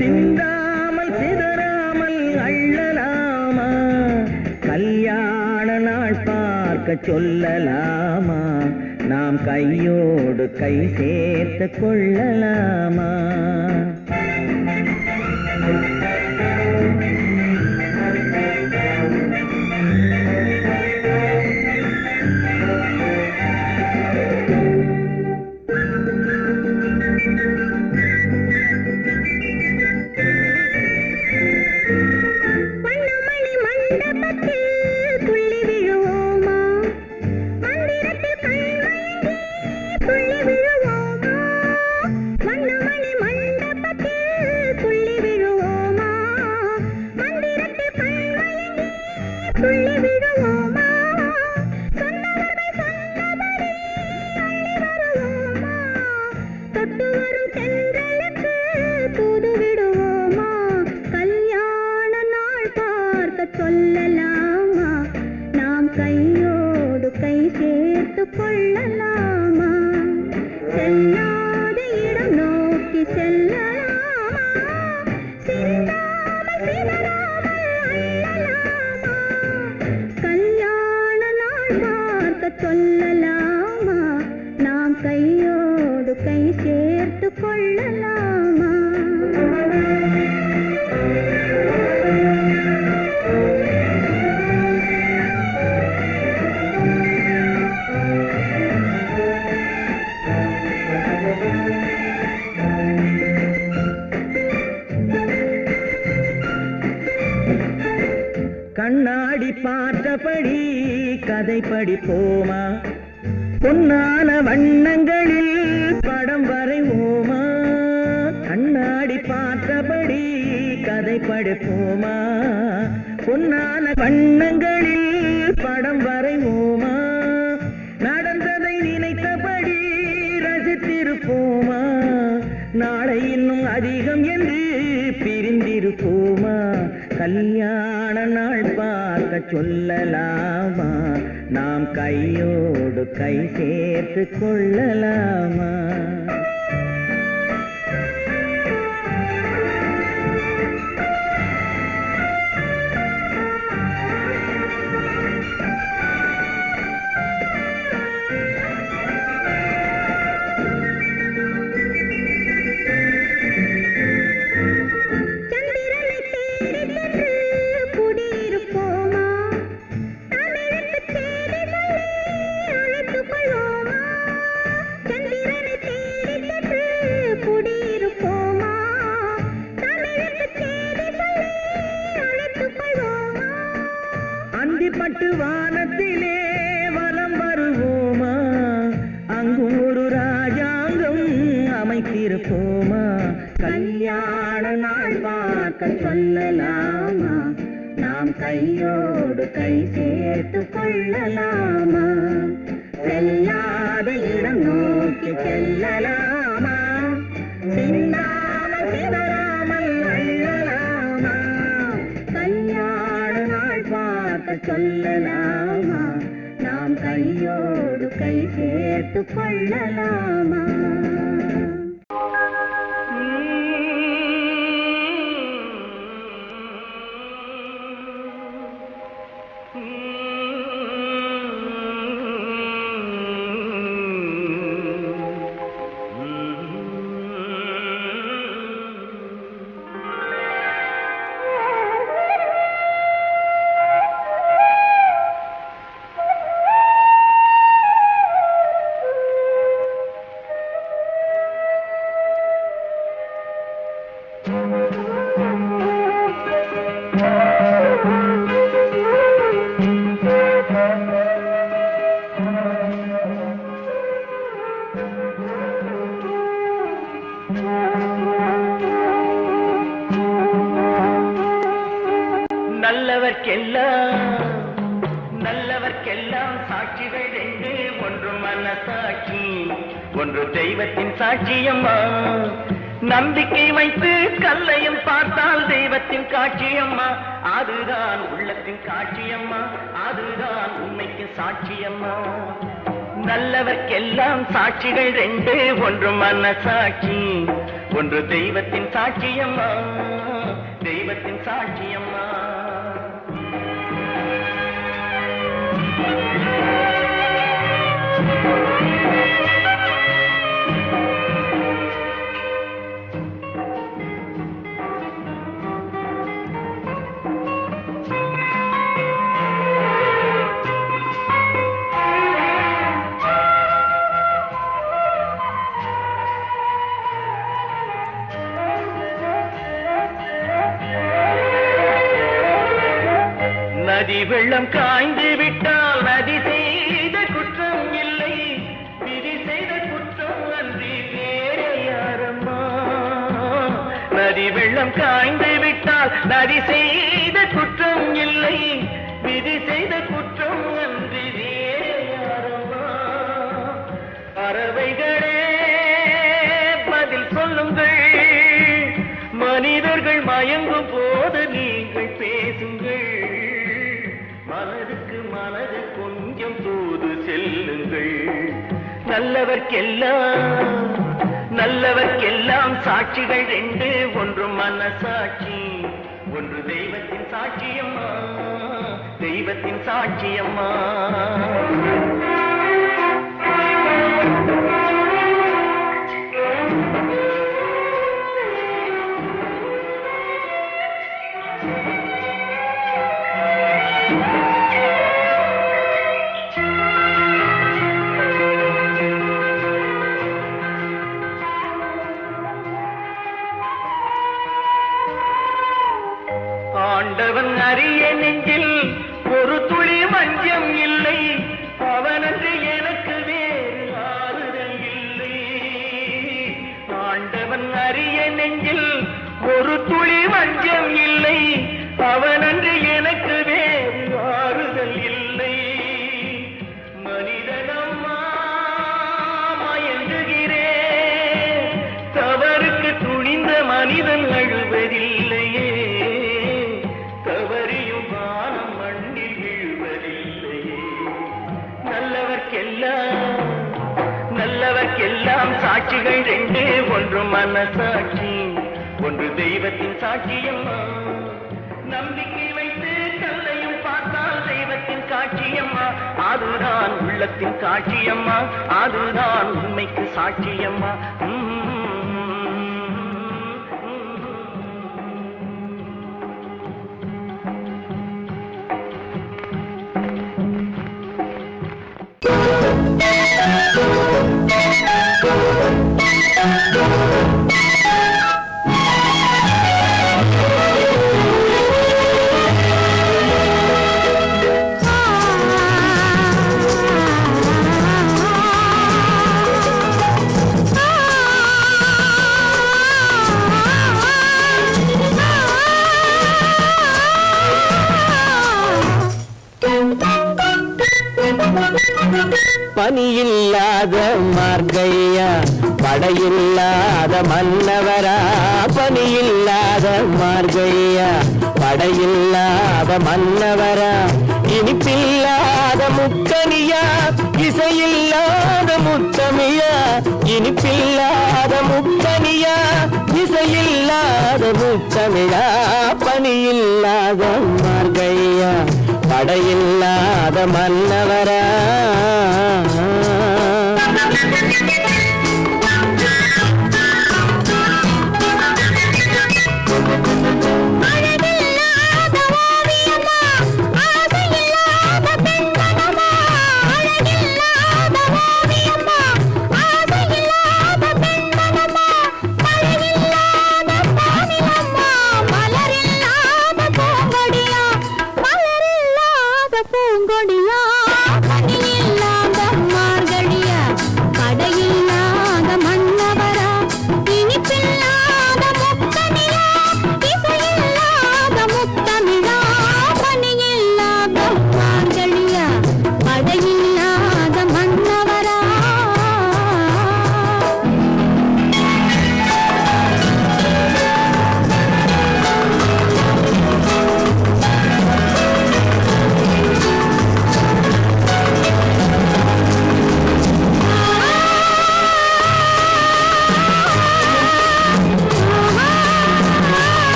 சிந்தாமல் சிதறாமல் அள்ளலாமா. கல்யாண நாள் பார்க்க சொல்லலாமா, நாம் கையோடு கை சேர்த்து கொள்ளலாமா. சொல்லலாமா, நாம் கையோடு கை சேர்த்து கொள்ளலாமா. செல்லாத இடம் நோக்கி செல்லலாமா, சிந்தாமல் சிதறாமல் அள்ளலாமா. கல்யாண நாள் பார்க்க சொல்லலாமா, நாம் கையோடு கை சேர்த்து கொள்ளலாமா. கண்ணாடி பார்த்தபடி கதை படிப்போமா, பொன்னான வண்ணங்களில் படம் வரைவோமா. கண்ணாடி பார்த்தபடி கதை படிப்போமா, பொன்னான வண்ணங்களில் படம் வரைவோமா. நடந்ததை நினைத்தபடி ரசித்திருப்போமா, நாளை இன்னும் அதிகம் என்று பிரிந்திருப்போமா. கல்யாண நாள் பார்க்க சொல்லலாமா, நாம் கையோடு கை சேர்த்து கொள்ளலாமா. பட்டு வானத்திலே வலம் வருவோமா, அங்கு ஒரு ராஜாங்கம் அமைத்திருப்போமா. கல்யாண நாள் பார்க்க சொல்லலாமா, நாம் கையோடு கை சேர்த்து கொள்ளலாமா. செல்லாத இடம் நோக்கி செல்லலாமா சிந்தாமல் சிதறாமல் அள்ளலாமா கல்யாண நாள் பார்க்க சொல்லலாமா நாம் கையோடு கை சேர்த்து கொள்ளலாமா நல்லவர்க்கெல்லாம் சாட்சிகள் ரெண்டு ஒன்று மனசாட்சி ஒன்று தெய்வத்தின் சாட்சியம்மா நம்பிக்கை வைத்து கல்லையும் பார்த்தால் தெய்வத்தின் காட்சியம்மா அதுதான் உள்ளத்தின் காட்சியம்மா அதுதான் உண்மைக்கு சாட்சியம்மா நல்லவர்க்கெல்லாம் சாட்சிகள் ரெண்டு ஒன்று மனசாட்சி ஒன்று தெய்வத்தின் சாட்சியம்மா தெய்வத்தின் சாட்சியம்மா நதி வெள்ளம் காய்ந்து விட்டால் நதி செய்த குற்றம் இல்லை விதி செய்த குற்றம் அன்றி வேறு யாரம்மா நதி வெள்ளம் காய்ந்து விட்டால் நதி செய்த குற்றம் இல்லை விதி செய்த குற்றம் அன்றி வேறு யாரம்மா பறவைகளே பதில் சொல்லுங்கள் மனிதர்கள் மயங்கும் போது நீங்கள் பேசுங்கள் மனதுக்கு மனது கொஞ்சம் தூது செல்லுங்கள் நல்லவர்க்கெல்லாம் சாட்சிகள் ரெண்டு ஒன்று மனசாட்சி ஒன்று தெய்வத்தின் சாட்சியம்மா தெய்வத்தின் சாட்சியம்மா ஆண்டவன் அறிய நெஞ்சில் ஒரு துளி மஞ்சம் இல்லை அவனன்று எனக்கு வேறு ஆறுதல் இல்லை ஆண்டவன் அறிய நெஞ்சில் ஒரு துளி மஞ்சம் இல்லை அவனன்று எனக்கு வேறு ஆறுதல் இல்லை மனிதனம்மா மயங்குகிறேன் தவறுக்கு துணிந்த மனிதன் அழுவதில்லையே நல்லவர்க்கெல்லாம் சாட்சிகள் ரெண்டு ஒன்று மனசாட்சி ஒன்று தெய்வத்தின் சாட்சியம்மா நம்பிக்கை வைத்து கல்லையும் பார்த்தால் தெய்வத்தின் காட்சியம்மா அதுதான் உள்ளத்தின் காட்சியம்மா அதுதான் உண்மைக்கு சாட்சியம்மா பனியில்லாத மார்கையா படையில்லாத மன்னவரா பனியில்லாத மார்கையா படையில்லாத மன்னவரா இனிப்பில்லாத முக்கனியா இசையில்லாத முத்தமியா இனிப்பில்லாத முக்கனியா இசையில்லாத முத்தமிழா பனியில்லாத மார்கையா படையில்லாத மன்னவரா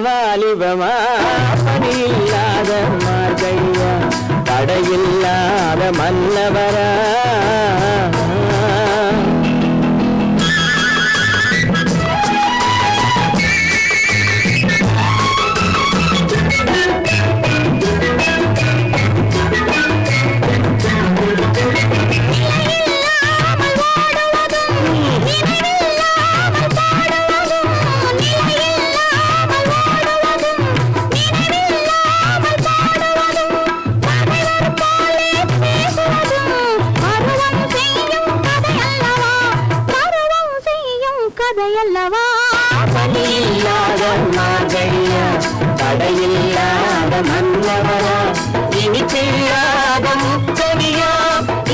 வாலிபமா பணியில்லாத மார்கையா படையில்லாத மன்னவரா பணியில்லாத மார்கையா படையில்லாத மன்னவரா இனிப்பில்லாத முத்தமியா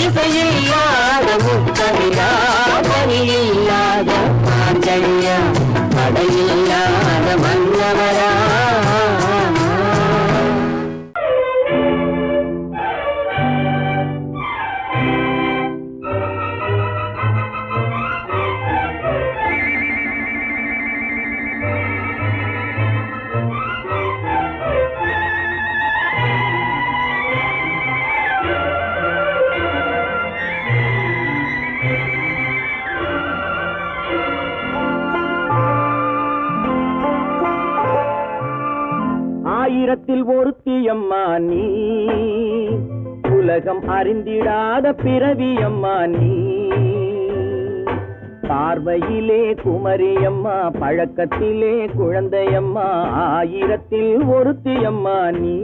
இசையில்லாத முத்தமிழா பணியில்லாத மார்கையா படையில்லாத மன்னவரா ஆயிரத்தில் ஒருத்தியம்மா நீ உலகம் அறிந்திடாத பிறவியம்மா நீ பார்வையிலே குமரியம்மா பழக்கத்திலே குழந்தையம்மா ஆயிரத்தில் ஒருத்தியம்மா நீ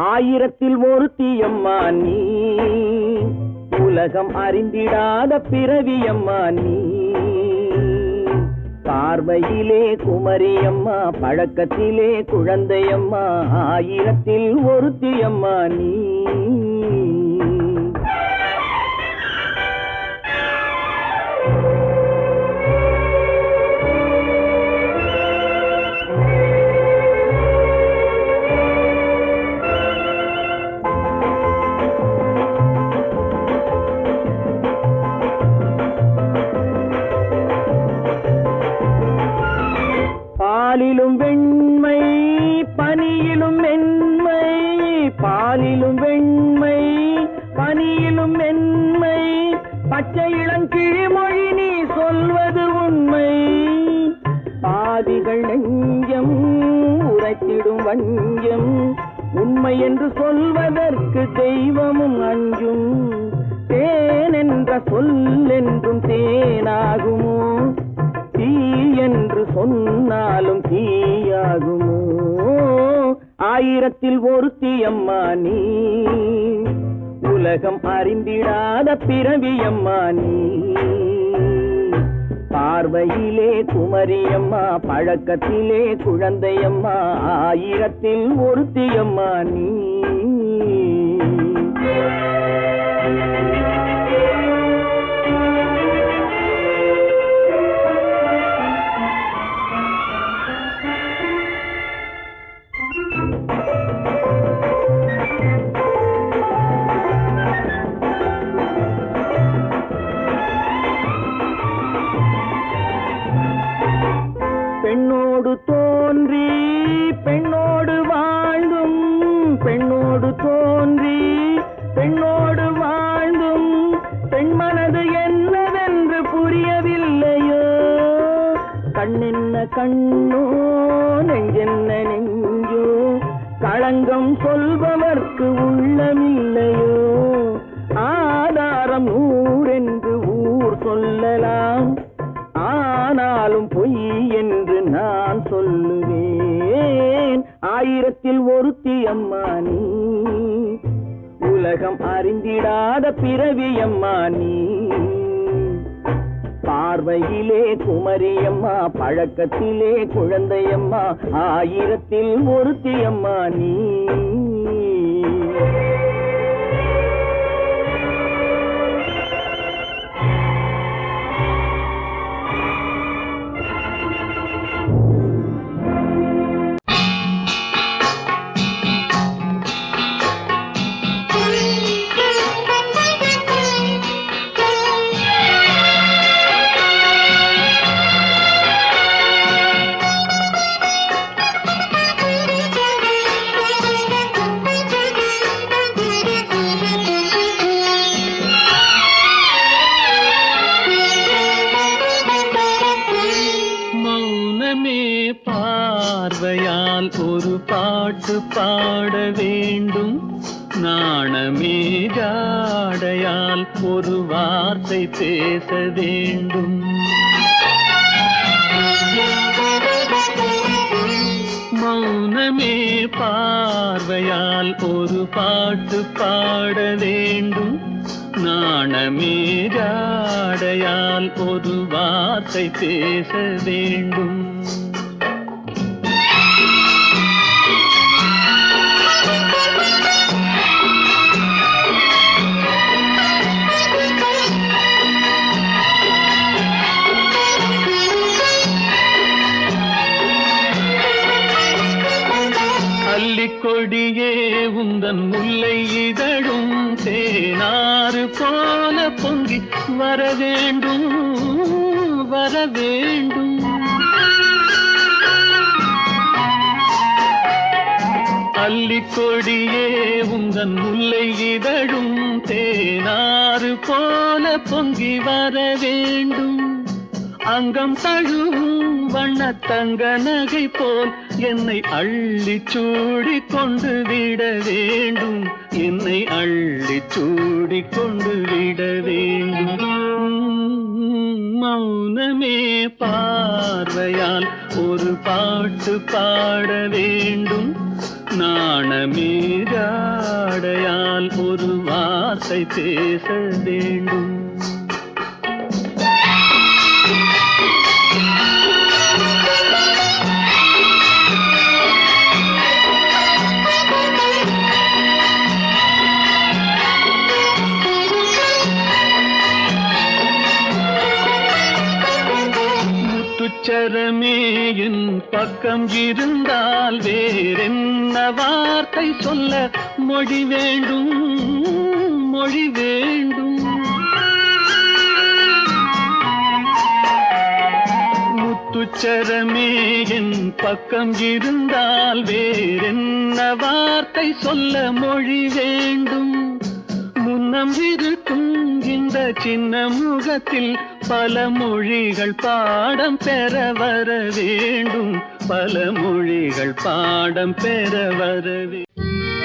ஆயிரத்தில் ஒருத்தியம்மா நீ உலகம் அறிந்திடாத பிறவியம்மா நீ பார்வையிலே குமரியம்மா பழக்கத்திலே குழந்தையம்மா ஆயிரத்தில் ஒருத்தியம்மா நீ பாலிலும் வெண்மை பனியிலும் மென்மை பாலிலும் வெண்மை பனியிலும் மென்மை பச்சை இளங்கிழிமொழி நீ சொல்வது உண்மை பாதிகள் நெஞ்சம் உரைத்திடும் வஞ்சம் உண்மை என்று சொல்வதற்கு தெய்வமும் அஞ்சும். தேன் என்ற சொல் என்றும் தேனாகுமோ, தீ என்று சொன்னாலும் தீயாகுமோ. ஆயிரத்தில் ஒருத்தி அம்மா நீ, உலகம் அறிந்திடாத பிறவியம்மா நீ. பார்வையிலே குமரியம்மா, பழக்கத்திலே குழந்தையம்மா, ஆயிரத்தில் ஒருத்தியம்மா நீ. பெண்ணோடு தோன்றி பெண்ணோடு வாழ்ந்தும், பெண்ணோடு தோன்றி பெண்ணோடு வாழ்ந்தும், பெண் மனது என்னவென்று புரியவில்லையோ. கண்ணென்ன கண்ணோ, நெஞ்சென்ன நெஞ்சோ, களங்கம் சொல்பவர்க்கு உள்ளமில்லையோ. ஆதாரம் நூறென்று ஊர் சொல்லலாம், ஆனாலும் பொய் என்று நான் சொல்லுவேன். ஆயிரத்தில் ஒருத்தி அம்மா நீ, உலகம் அறிந்திடாத பிறவியம்மா நீ. பார்வையிலே குமரியம்மா, பழக்கத்திலே குழந்தையம்மா, ஆயிரத்தில் ஒருத்தி அம்மா நீ. பார்வையால் ஒரு பாட்டு பாட வேண்டும், நாணமே ஜாடையால் ஒரு வார்த்தை பேச வேண்டும். மௌனமே பார்வையால் ஒரு பாட்டு பாட வேண்டும், நாணமே ஜாடையால் ஒரு வார்த்தை பேச வேண்டும். கொடியே உந்தன் முல்லை இதழும் தேனாறு போல பொங்கி வர வேண்டும், வர வேண்டும். அல்லிக்கொடியே உந்தன் முல்லை இதழும் தேனாறு போல பொங்கி வர வேண்டும். அங்கம் தழுவும் வண்ணத்தங்க நகை போல் என்னை அள்ளி சூடி கொண்டு விட வேண்டும், என்னை அள்ளி சூடி கொண்டு விட வேண்டும். மௌனமே பார்வையால் ஒரு பாட்டு பாட வேண்டும், நாணமே ஜாடையால் ஒரு வார்த்தை பேச வேண்டும். முத்துச்சரமே என் பக்கம் இருந்தால் வேறென்ன வார்த்தை சொல்ல மொழி வேண்டும், மொழி வேண்டும். முத்துச்சரமே என் பக்கம் இருந்தால் வேறென்ன வார்த்தை சொல்ல மொழி வேண்டும். முன்னம் இருக்கும் இந்த சின்ன முகத்தில் பல மொழிகள் பாடம் பெற வர வேண்டும், பல மொழிகள் பாடம் பெற வர வேண்டும்.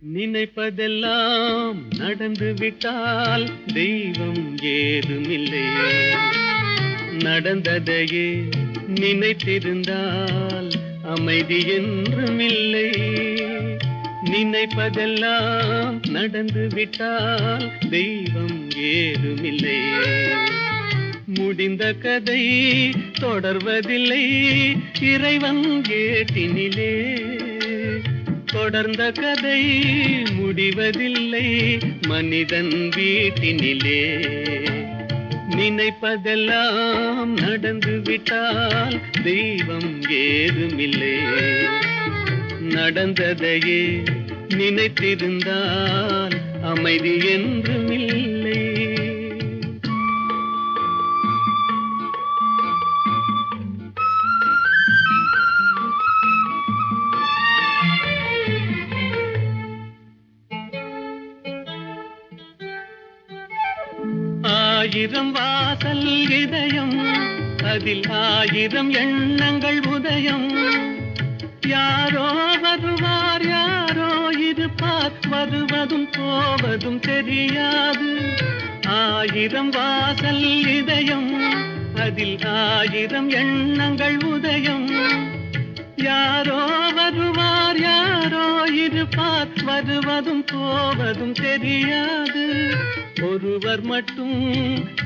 நினைப்பதெல்லாம் நடந்து விட்டால் தெய்வம் ஏதுமில்லை, நடந்ததையே நினைத்திருந்தால் அமைதி என்றும் இல்லை. நினைப்பதெல்லாம் நடந்து விட்டால் தெய்வம் ஏதுமில்லை, முடிந்த கதை தொடர்வதில்லை இறைவன் ஏட்டினிலே. தொடர்ந்த கதை முடிவதில்லை மனிதன் வீட்டினிலே. நினைப்பதெல்லாம் நடந்து விட்டால் தெய்வம் ஏதுமில்லை, நடந்ததையே நினைத்திருந்தால் அமைதி என்றும் இல்லை. ஆயிரம் வாசல் இதயம், அதில் ஆயிரம் எண்ணங்கள் உதயம். யாரோ வருவார் யாரோ இருப்பார், வருவதும் போவதும் தெரியாது. ஆயிரம் வாசல் இதயம், அதில் ஆயிரம் எண்ணங்கள் உதயம். யாரோ வருவார் யாரோ இருப்பார், வருவதும் போவதும் தெரியாது. ஒருவர் மட்டும்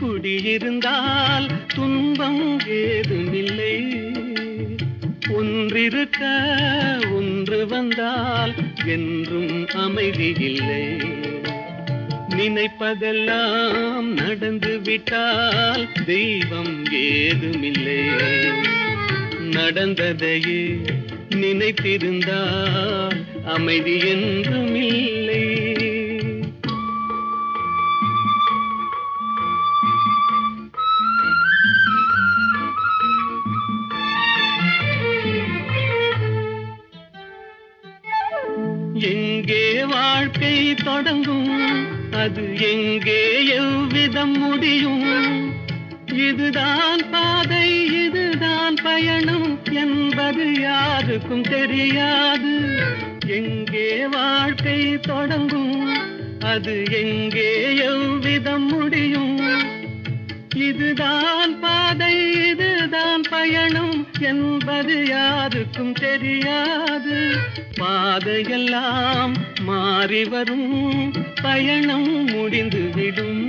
குடியிருந்தால் துன்பம் ஏதுமில்லை, ஒன்றிருக்க ஒன்று வந்தால் என்றும் அமைதி இல்லை. நினைப்பதெல்லாம் நடந்து விட்டால் தெய்வம் ஏதுமில்லை, நடந்ததையே நினைத்திருந்தால் அமைதி என்றும் இல்லை. எங்கே வாழ்க்கை தொடங்கும், அது எங்கே எவ்விதம் முடியும்? இதுதான் பாதை இதுதான் பயணம் என்பது யாருக்கும் தெரியாது. எங்கே வாழ்க்கை தொடங்கும், அது எங்கே எவ்விதம் முடியும்? இதுதான் பாதை இதுதான் பயணம் என்பது யாருக்கும் தெரியாது. பாதையெல்லாம் மாறி வரும், பயணம் முடிந்துவிடும்.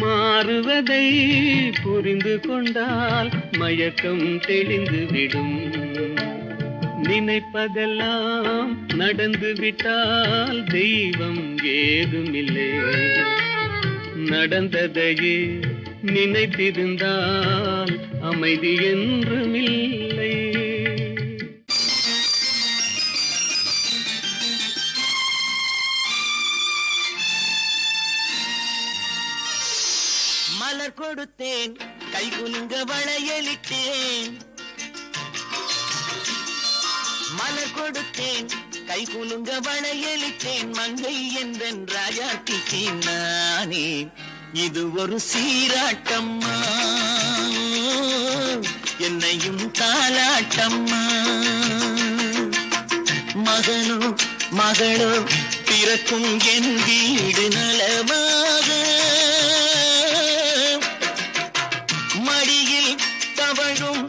மாறுவதை புரிந்து கொண்டால் மயக்கம் தெளிந்துவிடும். நினைப்பதெல்லாம் நடந்து விட்டால் தெய்வம் ஏதுமில்லை, நடந்ததையே நினைத்திருந்தால் அமைதி என்றுமில்லை. மலர் கொடுத்தேன் கை குலுங்க வளையலிட்டேன், மலர் கொடுத்தேன் கை குலுங்க வளையலிட்டேன். மங்கை என்றன் ராஜாத்திக்கு நானே இது ஒரு சீராட்டம்மா, என்னையும் தாலாட்டம்மா. மகனோ மகளோ பிறக்கும் என் வீடு நலமாக, மடியில் தவழும்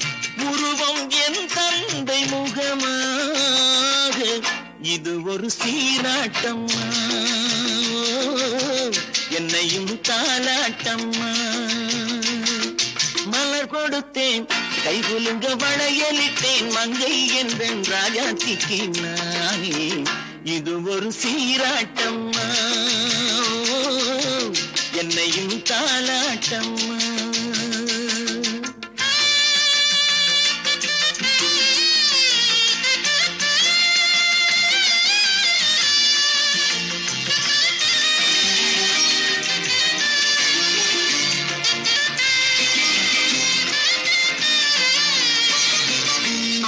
உருவம் என் தந்தை முகமாக. இது ஒரு சீராட்டம்மா, என்னையும் தாலாட்டம்மா. மலர் கொடுத்தேன் கை குலுங்க வளையலிட்டேன், மங்கை என்றன் ராஜாத்திக்கு நானே இது ஒரு சீராட்டம்மா, என்னையும் தாலாட்டம்மா.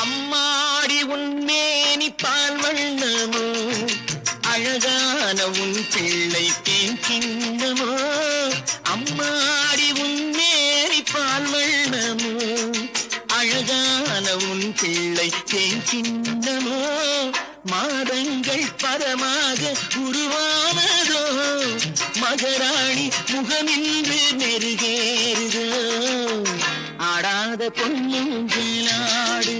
அம்மாடி உன்மேனி பால் வண்ணமோ, அழகான உன் பிள்ளை தேன் கிண்ணமோ. அம்மாடி உன்மேனி பால் வண்ணமோ, அழகான உன் பிள்ளை தேன் கிண்ணமோ. மாதங்கள் பரமாக உருவானதோ மகராணி முகமின்று நெருகேறுதோ ஆடாத பொன்னுஞ்சலாடு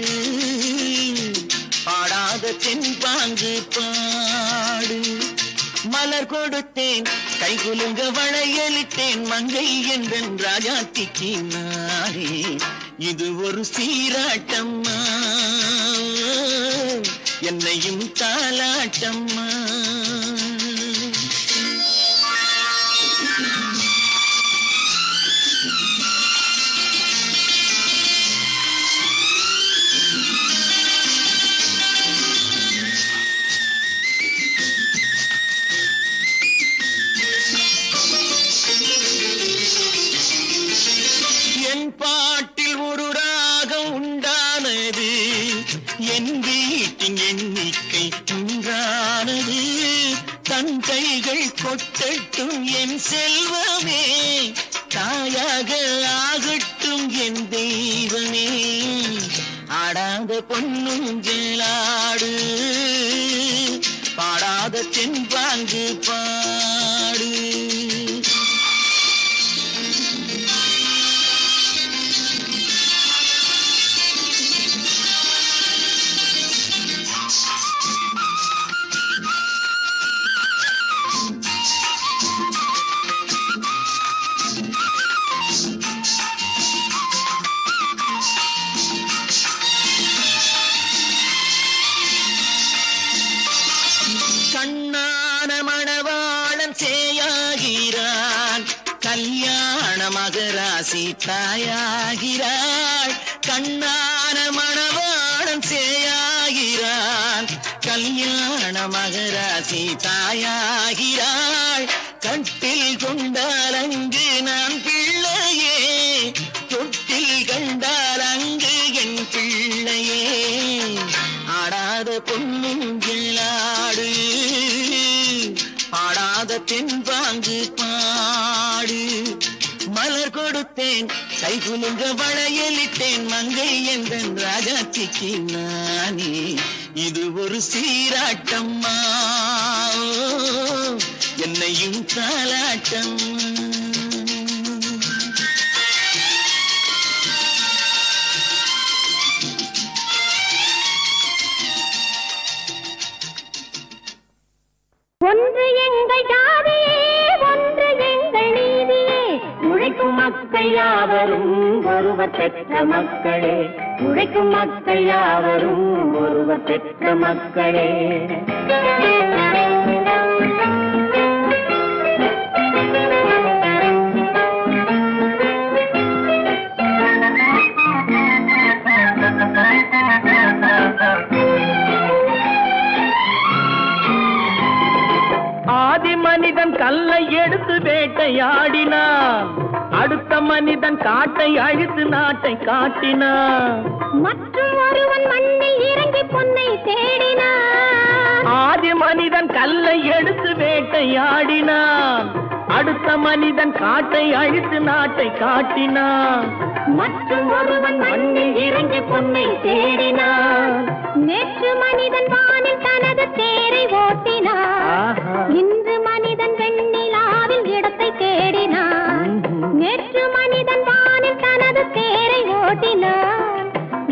பாடாத தென்பாங்கு பாடு மலர் கொடுத்தேன் கைகுலுங்க வளையலிட்டேன் மங்கை என்றன் ராஜாத்திக்கு நானே இது ஒரு சீராட்டம்மா என்னையும் தாலாட்டம்மா என் பாட்டில் ஒரு ராகம் உண்டானது என் வீட்டின் எண்ணிக்கை உண்டானது தன் கைகள் கொட்டட்டும் என் செல்வமே தாயாக ஆகட்டும் என் தெய்வமே ஆடாத பொன்னுஞ்சலாடு பாடாத தென்பாங்கு பாடு கண்ணான மணவாளன் சேயாகிறான் கல்யாண மகராசி தாயாகிறாள் கண்ணான மணவாளன் சேயாகிறான் கல்யாண மகராசி தாயாகிறாள் கட்டில் கொண்டால் அங்கு நான் பிள்ளையே தொட்டில் கண்டால் அங்கு என் பிள்ளையே ஆடாத பொன்னுஞ்சலாடு பாடாத தென்பாங்கு பாடு மலர் கொடுத்தேன் கைகுலுங்க வளையலிட்டேன் மங்கை என்றன் ராஜாத்திக்கு நானே இது ஒரு சீராட்டம்மா என்னையும் தாலாட்டம்மா ஒன்று எங்கள் ஜாதியே ஒன்று எங்கள் நீதியே உழைக்கும் மக்கள் யாவரும் ஒருவர் பெற்ற மக்களே உழைக்கும் மக்கள் யாவரும் ஒருவர் பெற்ற மக்களே ஆதி மனிதன் கல்லை எடுத்து வேட்டையாடினான் அடுத்த மனிதன் காட்டை அழித்து நாட்டை காட்டினான் மற்றும் ஒருவன் மண்ணில் இறங்கி பொன்னை தேடினான் ஆதி மனிதன் கல்லை எடுத்து வேட்டையாடினான் அடுத்த மனிதன் காட்டை அழித்து நாட்டை காட்டினான் மற்றும் ஒருவன் மண்ணில் இறங்கி பொன்னை தேடினான் நேற்று மனிதன் வானில் தனது தேரை ஓட்டினான் இன்று மனிதன் வெண்ணிலாவில் இடத்தை தேடினான் நேற்று மனிதன் வானில் தனது தேரை ஓட்டினான்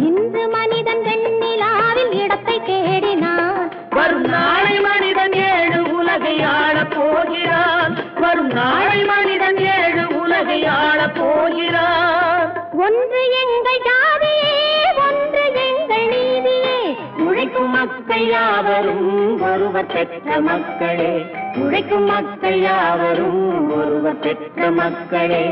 இன்று மனிதன் வெண்ணிலாவில் இடத்தை தேடினான் வரும் நாளை மனிதன் ஏழு உலகை ஆளப் போகிறான் வரும் நாளை மனிதன் ஏழு உலகை ஆளப் போகிறான் ஒன்று எங்கள் ஜாதியே ஒன்று எங்கள் நீதியே உழைக்கும் மக்கள் யாவரும் ஒருவர் பெற்ற மக்களே உழைக்கும் மக்கள் யாவரும் ஒருவர் பெற்ற மக்களே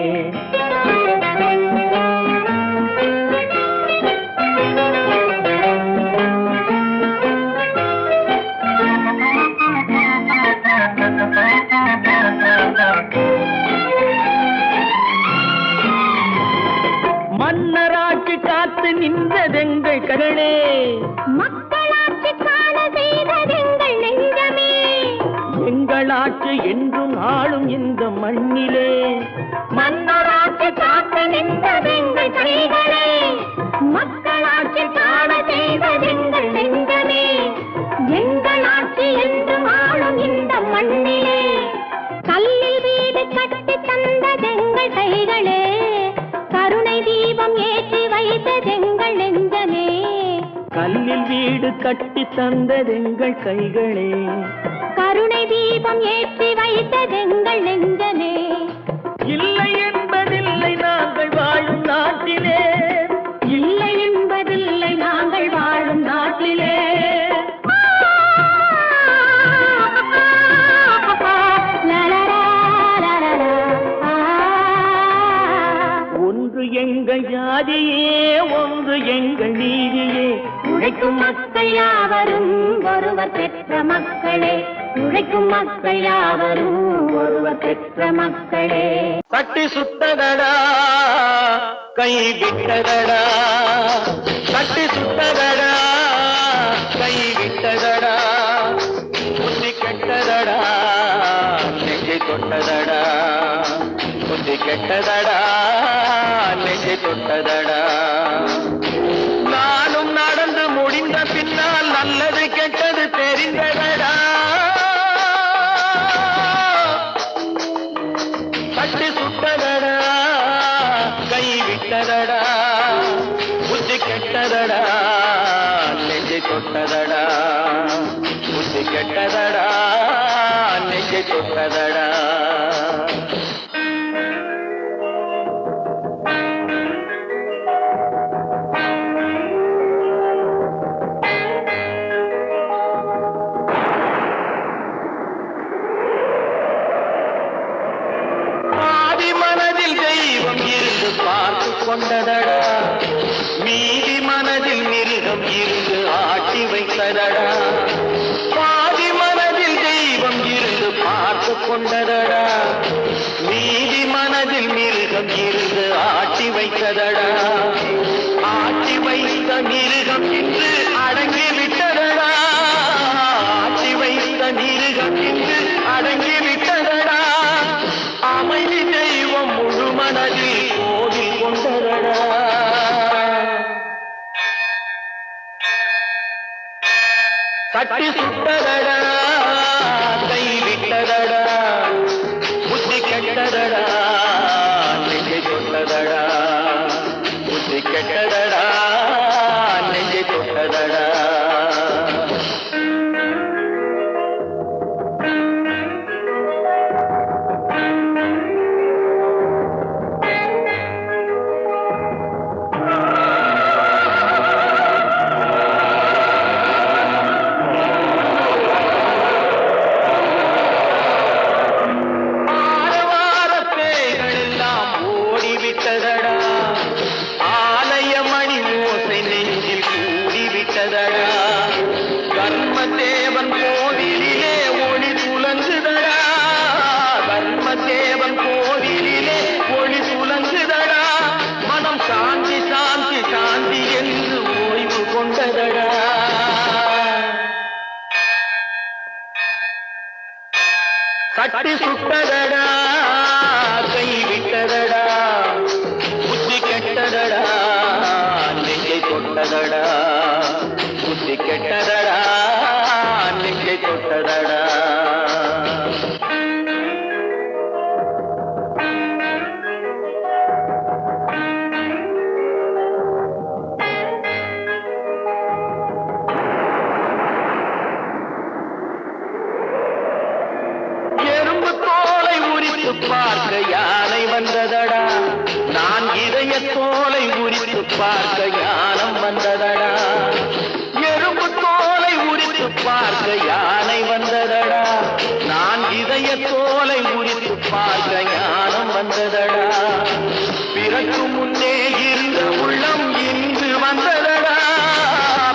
மன்னராட்சி காத்து நின்றதெங்கள் கரணே மக்களாட்சி காண செய்ததெங்கள் நெஞ்சமே எங்களாட்சி என்றும் ஆளும் இந்த மண்ணிலே மன்னராட்சி காத்து நின்றதெங்கள் கைகளே மக்களாட்சி காண செய்ததெங்கள் நெஞ்சமே கல்லில் வீடு கட்டி தந்ததெங்கள் கைகளே, கருணை தீபம் ஏற்றி வைத்ததெங்கள் நெஞ்சமே. இல்லை என்பதில்லை நாங்கள் வாழும் நாட்டிலே, இல்லை என்பதில்லை நாங்கள் வாழும் நாட்டிலே. ஒன்று எங்கள் ஜாதியே, ஒன்று எங்கள் நீதியே. உழைக்கும் மக்கள் யாவரும் ஒருவர் பெற்ற மக்களே, உழைக்கும் மக்கள் யாவரும் ஒருவர் பெற்ற மக்களே. தட்டி சுட்டதடா கை விட்டதடா, தட்டி சுட்டதடா கை விட்டதடா, புத்தி கெட்டதடா நெஞ்சை தொட்டதடா, புத்தி கெட்டதடா நெஞ்சை தொட்டதடா. நானும் நடந்து முடிந்த பின்னால் நல்லது கெட்டது தெரிந்ததடா. தட்டி சுட்டதடா கை விட்டதடா, புத்தி கெட்டதடா நெஞ்சை தொட்டதடா, புத்தி கெட்டதடா நெஞ்சை தொட்டதடா. பார்த்து கொண்டதடா, மீதி மனதில் மிருகம் இருந்து ஆட்டி வைத்ததடா. பாதி மனதில் தெய்வம் இருந்து பார்த்து கொண்டதடா, மீதி மனதில் மிருகம் இருந்து ஆட்டி வைத்ததடா. ஆட்டி வைத்த மிருகம் இன்று அடங்கி விட்டதடா, ஆட்டி வைத்த மிருகம் இன்று அடங்கி விட்டதடா. அமைதி தெய்வம் முழு மனதில் கோவில் கொண்டதடா. தட்டி சுட்டதடா கை விட்டதடா, புத்தி கெட்டதடா நெஞ்சை தொட்டதடா, புத்தி கெட்டதடா நெஞ்சை தொட்டதடா. தர்மதேவன் கோவிலிலே ஒளி துலங்குதடா, தர்மதேவன் கோவிலிலே ஒளி துலங்குதடா. மனம் சாந்தி சாந்தி சாந்தி என்று ஓய்வு கொண்டதடா. தட்டி சுட்டதடா கை விட்டதடா, புத்தி கெட்டதடா நெஞ்சை தொட்டதடா, புத்தி கெட்டதடா நெஞ்சை தொட்டதடா. எறும்பு தோலை உரித்து பார்க்க யானை வந்ததடா, நான் இதய தோலை உரித்து பார்க்க யானம் வந்ததடா. எறும்பு தோலை உரித்து பார்க்க யானை வந்ததடா, நான் இதய தோலை உரித்து பார்க்க ஞானம் வந்ததடா. பிறகு முன்னே இருந்த உள்ளம் இன்று வந்ததடா,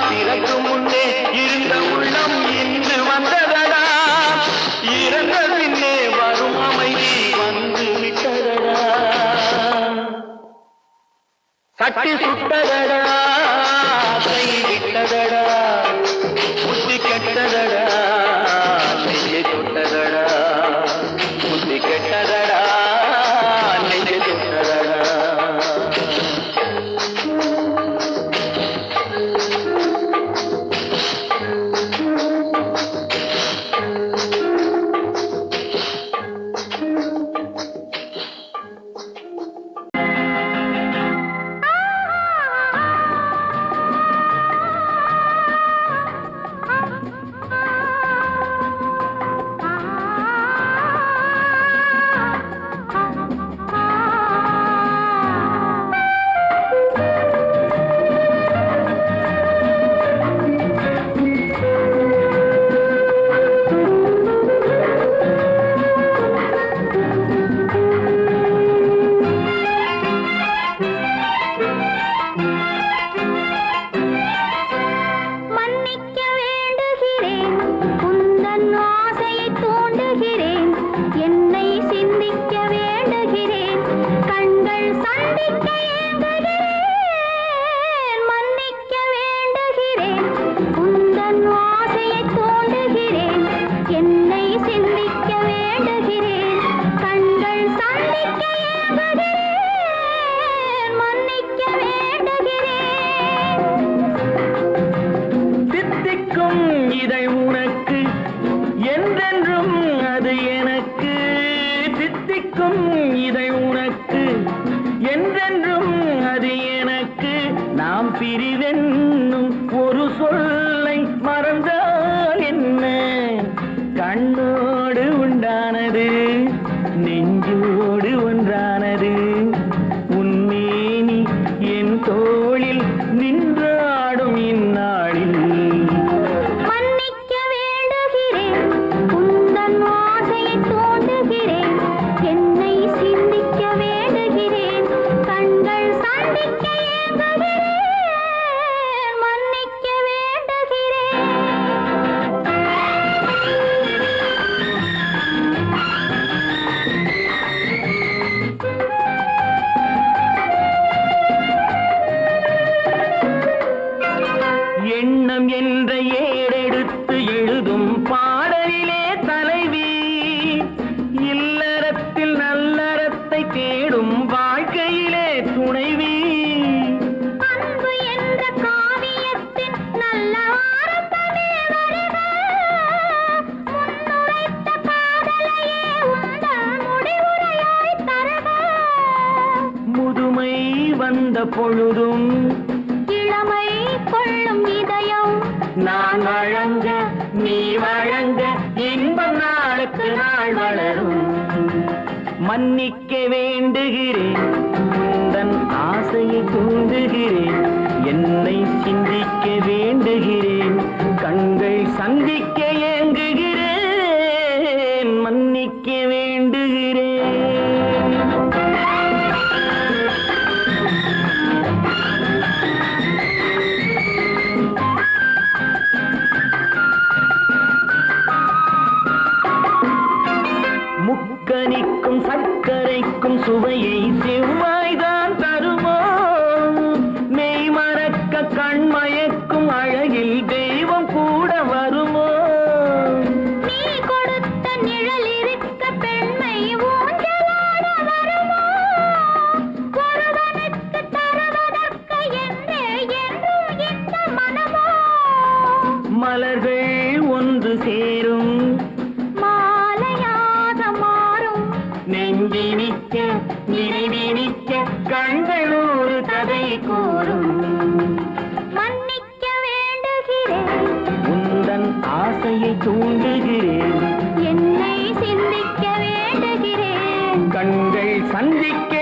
பிறகு முன்னே இருந்த உள்ளம் இன்று வந்ததடா. இறந்த பின்னே வரும் அமைதி வந்து விட்டதடா. தட்டி சுட்டதடா கை விட்டதடா, புத்தி கெட்டதடா நெஞ்சை தொட்டதடா, புத்தி கெட்டதடா நெஞ்சை தொட்டதடா. சந்திக்க ஏங்குகிறேன், மன்னிக்க வேண்டுகிறேன், உந்தன் ஆசையை தூண்டுகிறேன், என்னை சிந்திக்க வேண்டுகிறேன், கண்கள் சந்திக்க ஏங்குகிறேன், மன்னிக்க வேண்டுகிறேன். தித்திக்கும் இதை உனக்கு என்றென்றும் அது எனக்கு, தித்திக்கும் இதை உனக்கு என்றென்றும் அது எனக்கு, நாம் பிரிவென்னும் ஒரு சொல்லை மறந்தால் என்ன, கண்ணோடு உண்டானது நெஞ்சோடு ஒன்றானது, உன்மேனி என் தோளில் நின்றாடும் இந்நாளில். மன்னிக்க வேண்டுகிறேன், உந்தன் ஆசையை தூண்டுகிறேன், என்னை சிந்திக்க வேண்டுகிறேன், கண்கள் சந்திக்க ஏங்குகிறேன், மன்னிக்க வேண்டுகிறேன். எண்ணம் என்ற ஏடெடுத்து எழுதும் பாடலிலே தலைவி, இல்லறத்தில் நல்லறத்தை தேடும் வாழ்க்கையிலே துணைவி, அன்பு என்ற காவியத்தின் நல்ல ஆரம்பமே வருக, முன்னுரைத்த காதலையே உந்தன் முடிவுரையாய் தருக. முதுமை வந்த பொழுதும் இளமை கொள்ளும் இதயம் நான் வழங்க நீ வழங்க இன்பம் நாளுக்கு நாள் வளரும். மன்னிக்க வேண்டுகிறேன், உந்தன் ஆசையை தூண்டுகிறேன், என்னை சிந்திக்க வேண்டுகிறேன், கண்கள் சந்திக்க ஏங்குகிறேன், மன்னிக்க வேண்டுகிறேன். முக்கனிக்கும் சர்க்கரைக்கும் சுவையை செவ்வாய்தான் தருமோ, மெய் மறக்க கண்மயக்கும் அழகில் தெய்வம் கூட வருமோ, நீ கொடுத்த நிழல் இருக்க பெண்மை ஊஞ்சலாட வருமோ, ஒருவனுக்கு தருவதற்கு என்றே என்றும் இந்த மனமோ, மலர்கள் ஒன்று சேரும் மாலையாக மாறும், நெஞ்சினிக்க நினைவினிக்க கண்கள் ஒரு கதை கூறும். மன்னிக்க வேண்டுகிறேன், உந்தன் ஆசையை தூண்டுகிறேன், என்னை சிந்திக்க வேண்டுகிறேன், கண்கள் சந்திக்க